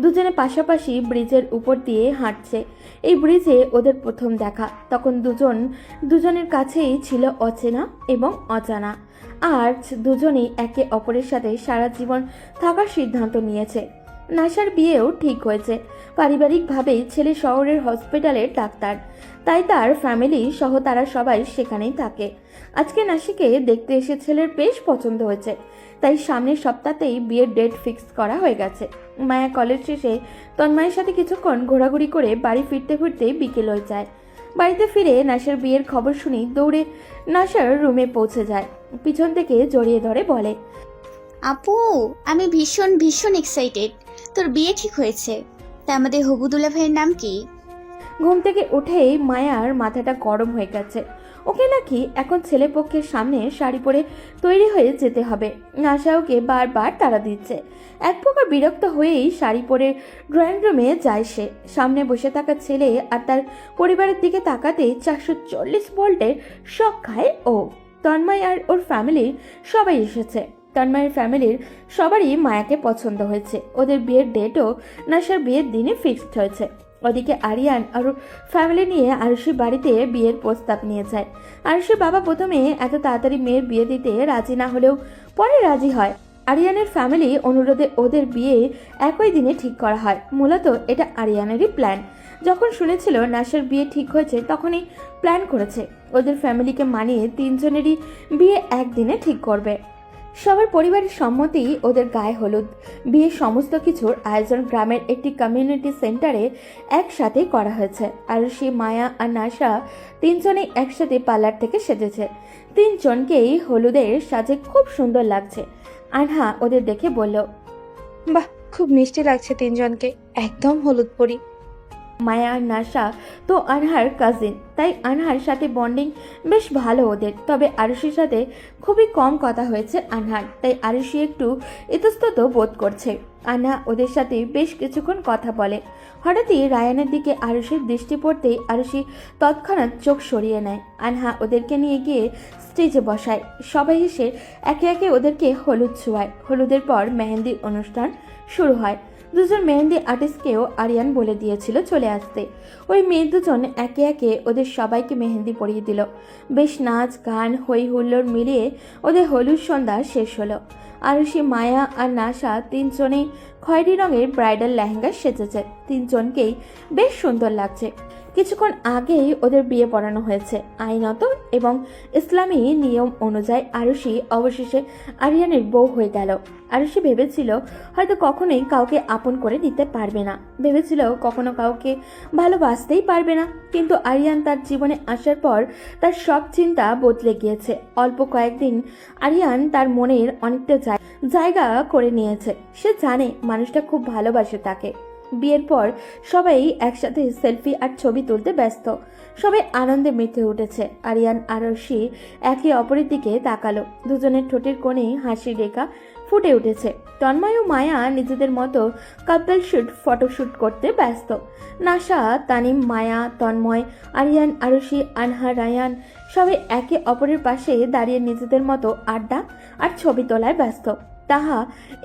দুজনে পাশাপাশি ব্রিজের উপর দিয়ে হাঁটছে। এই ব্রিজে ওদের প্রথম দেখা। তখন দুজনের কাছেই ছিল অচেনা এবং অজানা। আজ দুজনেই একে অপরের সাথে সারা জীবন থাকার সিদ্ধান্ত নিয়েছে। নাসার বিয়েও ঠিক হয়েছে। পারিবারিকভাবেই ছেলে শহরের হসপিটালের ডাক্তার, তাই তার ফ্যামিলি সহ তারা সবাই সেখানেই থাকে। আজকে নাসিকে দেখতে এসে ছেলের বেশ পছন্দ হয়েছে, তাই সামনের সপ্তাহতেই বিয়ের ডেট ফিক্স করা হয়ে গেছে। মায়া কলেজ শেষে তন্ময়ের সাথে কিছুক্ষণ ঘোরাঘুরি করে বাড়ি ফিরতে ফিরতে বিকেল হয়ে যায়। বাড়িতে ফিরে নাসার বিয়ের খবর শুনি দৌড়ে নাসার রুমে পৌঁছে যায়। পিছন থেকে জড়িয়ে ধরে বলে, আপু, আমি ভীষণ ভীষণ এক্সাইটেড। তোর বিয়ে ঠিক হয়েছে। তা আমাদের হবু দুলা ভাইয়ের নাম কি? ঘুম থেকে উঠেই মায়ার মাথাটা গরম হয়ে গেছে। ওকে নাকি এখন ছেলেপক্ষের সামনে শাড়ি পরে তৈরি হয়ে যেতে হবে। নাসা ওকে বারবার তাড়া দিচ্ছে। এক প্রকার বিরক্ত হয়েই শাড়ি পরে ড্রয়িং রুমে যায় সে। সামনে বসে থাকা ছেলে আর তার পরিবারের দিকে তাকাতে 440 ভোল্টের শক খায় ও। তন্ময় আর ওর ফ্যামিলির সবাই এসেছে। তন্ময়ের ফ্যামিলির সবারই মায়াকে পছন্দ হয়েছে। ওদের বিয়ের ডেটও নাসার বিয়ের দিনে ফিক্সড হয়েছে। ওদিকে আরিয়ান আর ফ্যামিলি নিয়ে আরুষির বাড়িতে বিয়ের প্রস্তাব নিয়ে যায়। আরুষির বাবা প্রথমে এত তাড়াতাড়ি মেয়ের বিয়ে দিতে রাজি না হলেও পরে রাজি হয়। আরিয়ানের ফ্যামিলি অনুরোধে ওদের বিয়ে একই দিনে ঠিক করা হয়। মূলত এটা আরিয়ানেরই প্ল্যান। যখন শুনেছিল নাসার বিয়ে ঠিক হয়েছে তখনই প্ল্যান করেছে ওদের ফ্যামিলিকে মানিয়ে তিনজনেরই বিয়ে একদিনে ঠিক করবে। সবার পরিবারের সম্মতি ওদের গায়ে হলুদ। বিয়ের সমস্ত কিছুর আয়োজন গ্রামের একটি কমিউনিটি সেন্টারে একসাথে করা হয়েছে। আরুষি, মায়া আর নাসা তিনজনেই একসাথে পার্লার থেকে সেজেছে। তিনজনকেই হলুদের সাজে খুব সুন্দর লাগছে। আনহা ওদের দেখে বলল, বাহ, খুব মিষ্টি লাগছে তিনজনকে, একদম হলুদ পরি। মায়া আর নাশা তো আনহার কাজিন, তাই আনহার সাথে বন্ডিং বেশ ভালো ওদের। তবে আরুষির সাথে খুবই কম কথা হয়েছে আনহার, তাই আরুষি একটু ইতস্তত বোধ করছে। আনহা ওদের সাথে বেশ কিছুক্ষণ কথা বলে। হঠাৎই রায়ানের দিকে আরুষির দৃষ্টি পড়তেই আরুষি তৎক্ষণাৎ চোখ সরিয়ে নেয়। আনহা ওদেরকে নিয়ে গিয়ে স্টেজে বসায়। সবাই এসে একে একে ওদেরকে হলুদ ছোঁয়ায়। হলুদের পর মেহেন্দির অনুষ্ঠান শুরু হয়। দুজন মেহেন্দি আর্টিস্টকেও আরিয়ান বলে দিয়েছিল চলে আসতে। ওই মেয়ে দুজন একে একে ওদের সবাইকে মেহেন্দি পরিয়ে দিল। বেশ নাচ গান হই হুল্লোড় মিলিয়ে ওদের হলুদ সন্ধ্যা শেষ হলো। আরুষি, মায়া আর নাশা তিনজনেই খয়েরি রঙের ব্রাইডাল লেহেঙ্গা সেজেছে। তিনজনকেই বেশ সুন্দর লাগছে। কিছুক্ষণ আগেই ওদের বিয়ে পড়ানো হয়েছে। আইনত এবং ইসলামী নিয়ম অনুযায়ী আরুষি অবশেষে আরিয়ানের বউ হয়ে গেল। আরুষি ভেবেছিল হয়তো কখনোই কাউকে আপন করে নিতে পারবে না, ভেবেছিল কখনো কাউকে ভালোবাসতেই পারবে না। কিন্তু আরিয়ান তার জীবনে আসার পর তার সব চিন্তা বদলে গিয়েছে। অল্প কয়েকদিন আরিয়ান তার মনের অনেকটা জায়গা করে নিয়েছে। সে জানে মানুষটা খুব ভালোবাসে তাকে। বিয়ের পর সবাই একসাথে সেলফি আর ছবি তুলতে ব্যস্ত। সবাই আনন্দে মেতে উঠেছে। আরিয়ান আর আরুষি একে অপরের দিকে তাকালো। দুজনের ঠোঁটের কোণে হাসির রেখা ফুটে উঠেছে। তন্ময় ও মায়া নিজেদের মতো কাপল ফটোশ্যুট করতে ব্যস্ত। নাশা, তানিম, মায়া, তন্ময়, আরিয়ান, আরুষি, আনহা, রায়ান সবাই একে অপরের পাশে দাঁড়িয়ে নিজেদের মতো আড্ডা আর ছবি তোলায় ব্যস্ত। তাহা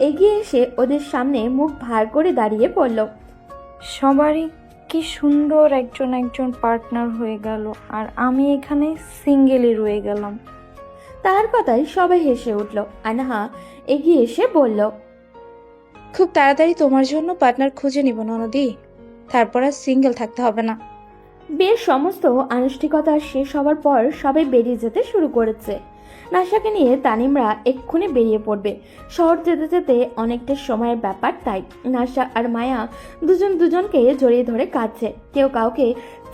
এগিয়ে এসে ওদের সামনে মুখ ভার করে দাঁড়িয়ে পড়ল। সবারই কি সুন্দর একজন একজন পার্টনার হয়ে গেল, আর আমি এখানে সিঙ্গেলই রয়ে গেলাম। তার কথায় সবাই হেসে উঠল। আনহা এগিয়ে এসে বলল, খুব তাড়াতাড়ি তোমার জন্য পার্টনার খুঁজে নিব ননদি, তারপর আর সিঙ্গেল থাকতে হবে না। বিয়ের সমস্ত আনুষ্ঠানিকতা শেষ হওয়ার পর সবাই বেরিয়ে যেতে শুরু করেছে। নাশাকে নিয়ে তানিমরা এক্ষুনি বেরিয়ে পড়বে। শহর যেতে যেতে অনেকটা সময়ের ব্যাপার, তাই নাশা আর মায়া দুজন দুজনকে জড়িয়ে ধরে কাঁদছে। কেউ কাউকে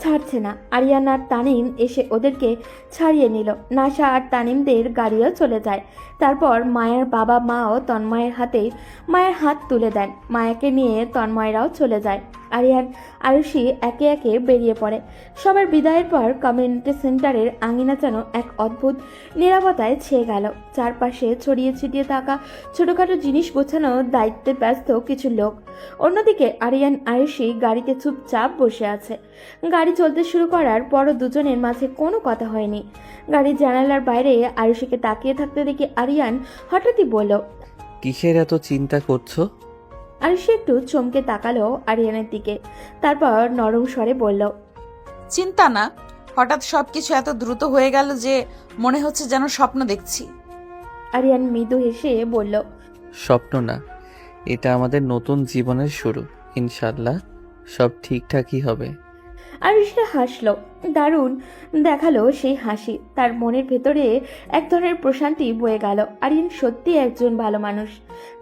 ছাড়ছে না। আরিয়ান আর তানিম এসে ওদেরকে ছাড়িয়ে নিল। নাশা আর তানিমদের গাড়িও চলে যায়। তারপর মায়ের বাবা মাও তন্ময়ের হাতে মায়ের হাত তুলে দেন। মায়াকে নিয়ে তন্ময়রাও চলে যায়। আরিয়ান, আরুষি একে একে বেরিয়ে পড়ে। সবার বিদায়ের পর কমিউনিটি সেন্টারের আঙিনা যেন এক অদ্ভুত নিরাপত্তায় ছেয়ে গেল। চারপাশে ছড়িয়ে ছিটিয়ে থাকা ছোটখাটো জিনিস গোছানোর দায়িত্বে ব্যস্ত কিছু লোক। অন্যদিকে আরিয়ান, আরুষি গাড়িতে চুপচাপ বসে আছে। গাড়ি চলতে শুরু করার পরও দুজনের মাঝে কোনো কথা হয়নি। গাড়ির জানালার বাইরে আরুষিকে তাকিয়ে থাকতে দেখে আরিয়ান হঠাৎই বলল, কিসের এত চিন্তা করছো? আরুষি একটু চমকে তাকালো আরিয়ানের দিকে। তারপর নরম স্বরে বলল, চিন্তা না, হঠাৎ সবকিছু এত দ্রুত হয়ে গেল যে মনে হচ্ছে যেন স্বপ্ন দেখছি। আরিয়ান মৃদু হেসে বলল, স্বপ্ন না, এটা আমাদের নতুন জীবনের শুরু। ইনশাল্লাহ সব ঠিকঠাকই হবে। আরুষি হাসলো। দারুণ দেখালো সেই হাসি। তার মনের ভেতরে এক ধরনের প্রশান্তি বয়ে গেল। আরিয়ান সত্যি একজন ভালো মানুষ।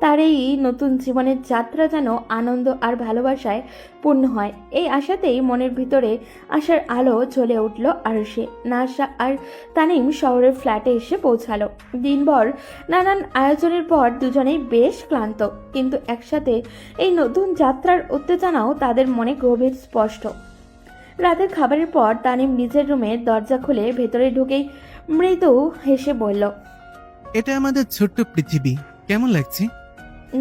তার এই নতুন জীবনের যাত্রা যেন আনন্দ আর ভালোবাসায় পূর্ণ হয়। এই আশাতেই মনের ভিতরে আশার আলো জ্বলে উঠল আরুষি। নাশা আর তানিম শহরের ফ্ল্যাটে এসে পৌঁছালো। দিনভর নানান আয়োজনের পর দুজনেই বেশ ক্লান্ত, কিন্তু একসাথে এই নতুন যাত্রার উত্তেজনাও তাদের মনে গভীর স্পষ্ট। রাতের খাবারের পর তানিম নিজের রুমের দরজা খুলে ভেতরে ঢুকেই মৃদু হেসে বলল, এটা আমাদের ছোট্ট পৃথিবী, কেমন লাগছে?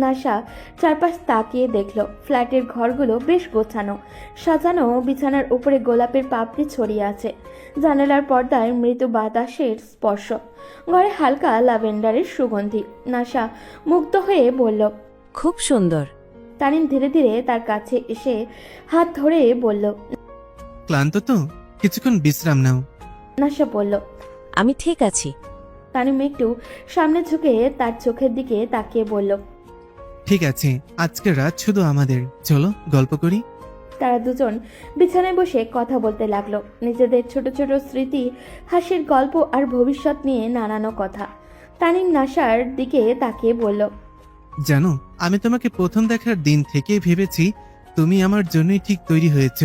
নাশা চারপাশ তাকিয়ে দেখল। ফ্ল্যাটের ঘরগুলো বেশ গোছানো, সাজানো। বিছানার উপরে গোলাপের পাপড়ি ছড়িয়ে আছে। জানালার পর্দায় মৃদু বাতাসের স্পর্শ, ঘরে হালকা ল্যাভেন্ডারের সুগন্ধি। নাশা মুগ্ধ হয়ে বলল, খুব সুন্দর। তানিম ধীরে ধীরে তার কাছে এসে হাত ধরে বলল, ক্লান্ত তো, কিছুক্ষণ বিশ্রাম নাও। নাশা বলল, আমি ঠিক আছি। তানিম একটু সামনে ঝুঁকে তার চোখের দিকে তাকিয়ে বলল, ঠিক আছে, আজকের রাত শুধু আমাদের, চলো গল্প করি। তারা দুজন বিছানায় বসে কথা বলতে লাগলো। নিজেদের ছোট ছোট স্মৃতি, হাসির গল্প আর ভবিষ্যৎ নিয়ে নানানো কথা। তানিম নাশার দিকে তাকিয়ে বলল, জানো, আমি তোমাকে প্রথম দেখার দিন থেকেই ভেবেছি তুমি আমার জন্যই ঠিক তৈরি হয়েছ।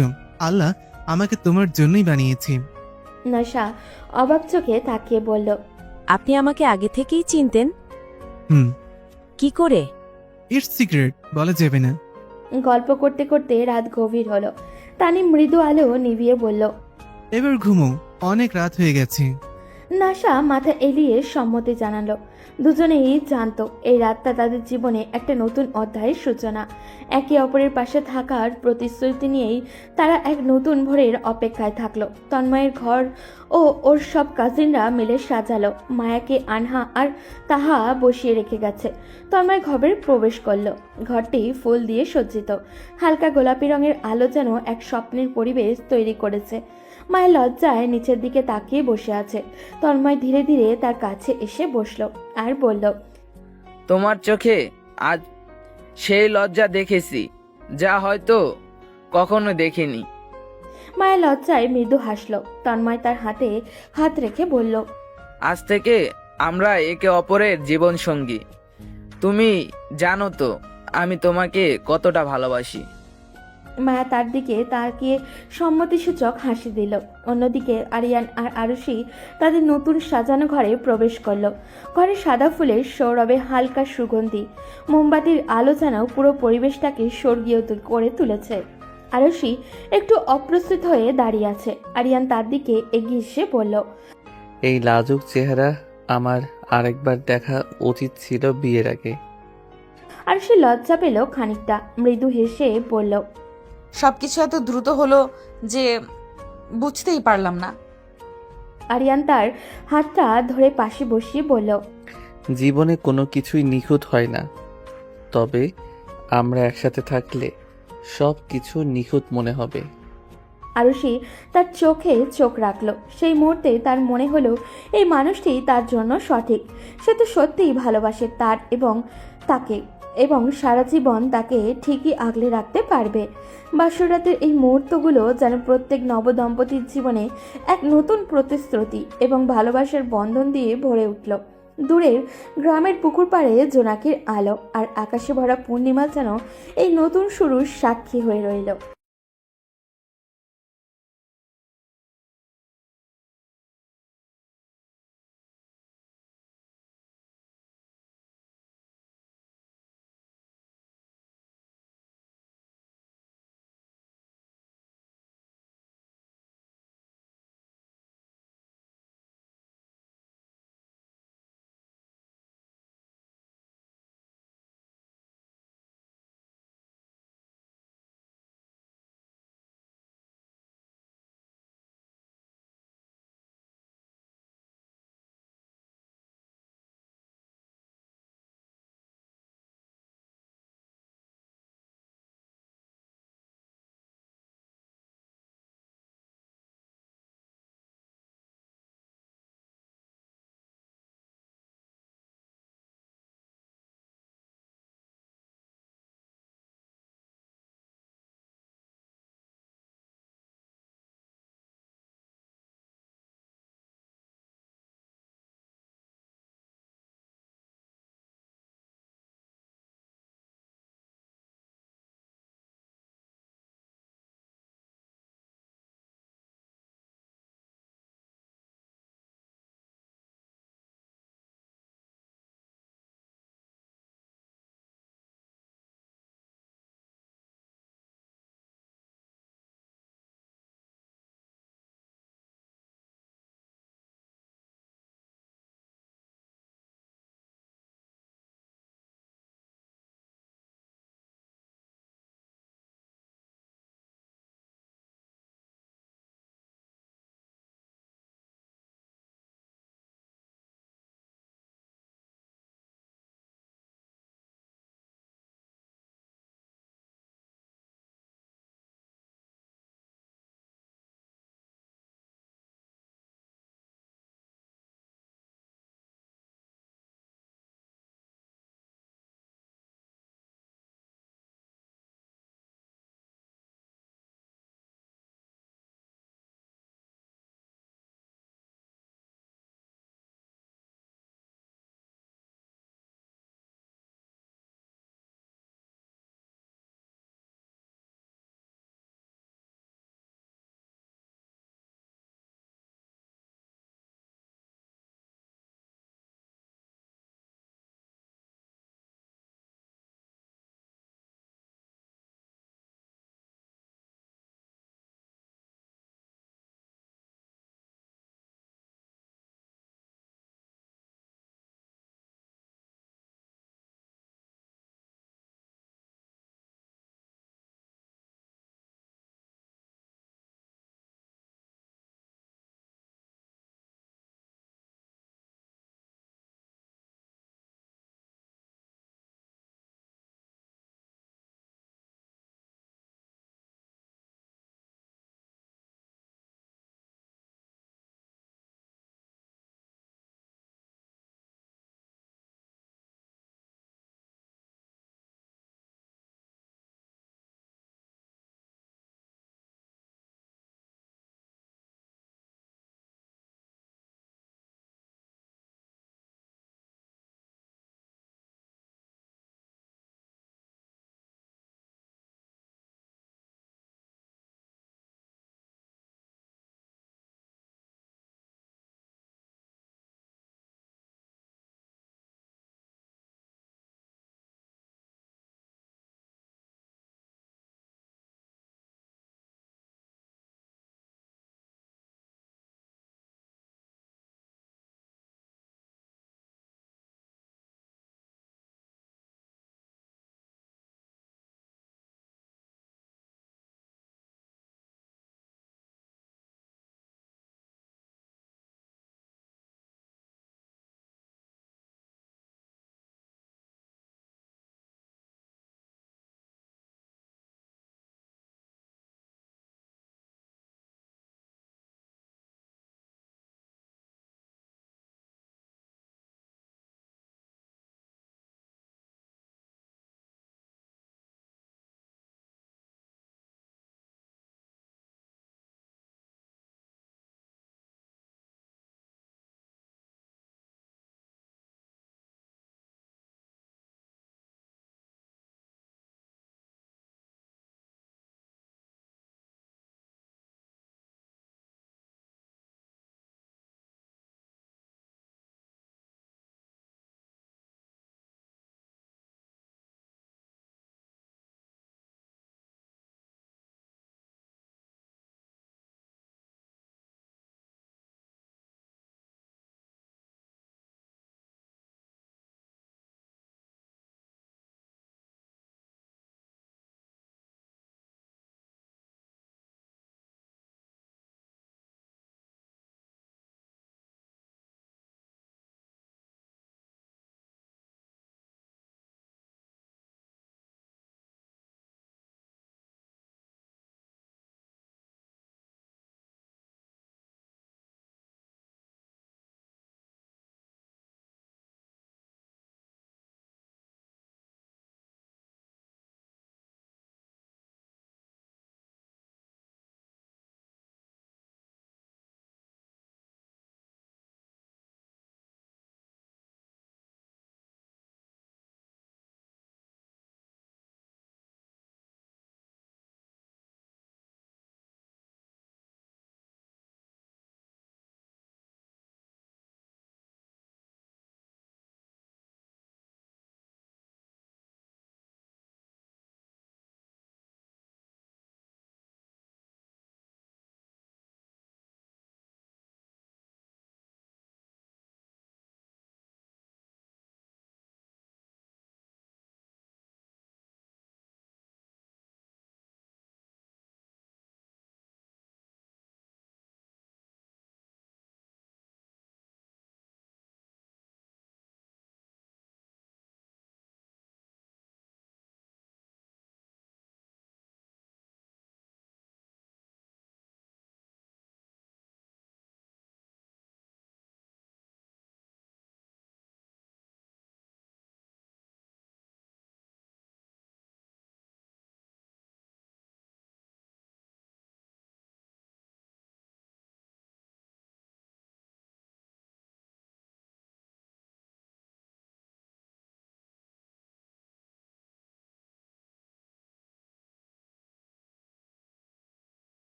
আল্লাহ আমাকে তোমার জন্যই বানিয়েছে। নাশা অবাক চোখে তাকিয়ে বলল, আপনি আমাকে আগে থেকেই চিনতেন? হুম। কি করে? ইটস সিক্রেট, বলা যাবে না। গল্প করতে করতে রাত গভীর হলো। তানিম মৃদু আলো নিভিয়ে বলল। এবার ঘুমো, অনেক রাত হয়ে গেছে। নাশা মাথা এলিয়ে সম্মতি জানালো। দুজনেই জানতো এই রাতটা তাদের জীবনে একটা নতুন অধ্যায়ের সূচনা। একে অপরের পাশে থাকার প্রতিশ্রুতি নিয়েই তারা এক নতুন ভোরের অপেক্ষায় থাকলো। তন্ময়ের ঘর ও ওর সব কাজিনরা মিলে সাজালো। মায়াকে আনহা আর তাহা বসিয়ে রেখে গেছে। তন্ময় ঘরে প্রবেশ করলো। ঘরটি ফুল দিয়ে সজ্জিত। হালকা গোলাপি রঙের আলো যেন এক স্বপ্নের পরিবেশ তৈরি করেছে। মায়া লজ্জায় নিচের দিকে তাকিয়ে বসে আছে। তন্ময় ধীরে ধীরে তার কাছে এসে বসলো আর বলল, তোমার চোখে আজ সেই লজ্জা দেখেছি যা হয়তো কখনো দেখিনি। মায়া লজ্জায় মৃদু হাসলো। তন্ময় তার হাতে হাত রেখে বলল, আজ থেকে আমরা একে অপরের জীবন সঙ্গী। তুমি জানো তো আমি তোমাকে কতটা ভালোবাসি। মায়া তার দিকে তাকিয়ে সম্মতিসূচক হাসি দিল। অন্যদিকে আরিয়ান আর আরুষি তাদের নতুন সাজানো ঘরে প্রবেশ করলো। ঘরে সাদা ফুলের সৌরভে হালকা সুগন্ধি, মোমবাতির আলো যেন পুরো পরিবেশটাকে স্বর্গীয় করে তুলেছে। আরুষি একটু অপ্রস্তুত হয়ে দাঁড়িয়ে আছে। আরিয়ান তার দিকে এগিয়ে এসে বলল, এই লাজুক চেহারা আমার আরেকবার দেখা উচিত ছিল বিয়ের আগে। আরুষি লজ্জা পেল খানিকটা। মৃদু হেসে বলল, সবকিছু এত দ্রুত হলো যে বুঝতেই পারলাম না। আরিয়ান তার হাতটা ধরে পাশে বসিয়ে বলল, জীবনে কোনো কিছুই নিখুঁত হয় না, তবে আমরা একসাথে থাকলে সব কিছু নিখুঁত মনে হবে। আরুষি তার চোখে চোখ রাখলো। সেই মুহূর্তে তার মনে হলো এই মানুষটি তার জন্য সঠিক। সে তো সত্যিই ভালোবাসে তার এবং তাকে, এবং সারা জীবন তাকে ঠিকই আগলে রাখতে পারবে। বাসরাতের এই মুহূর্তগুলো যেন প্রত্যেক নবদম্পতির জীবনে এক নতুন প্রতিশ্রুতি এবং ভালোবাসার বন্ধন দিয়ে ভরে উঠল। দূরের গ্রামের পুকুর পাড়ে জোনাকির আলো আর আকাশে ভরা পূর্ণিমা যেন এই নতুন শুরুর সাক্ষী হয়ে রইল।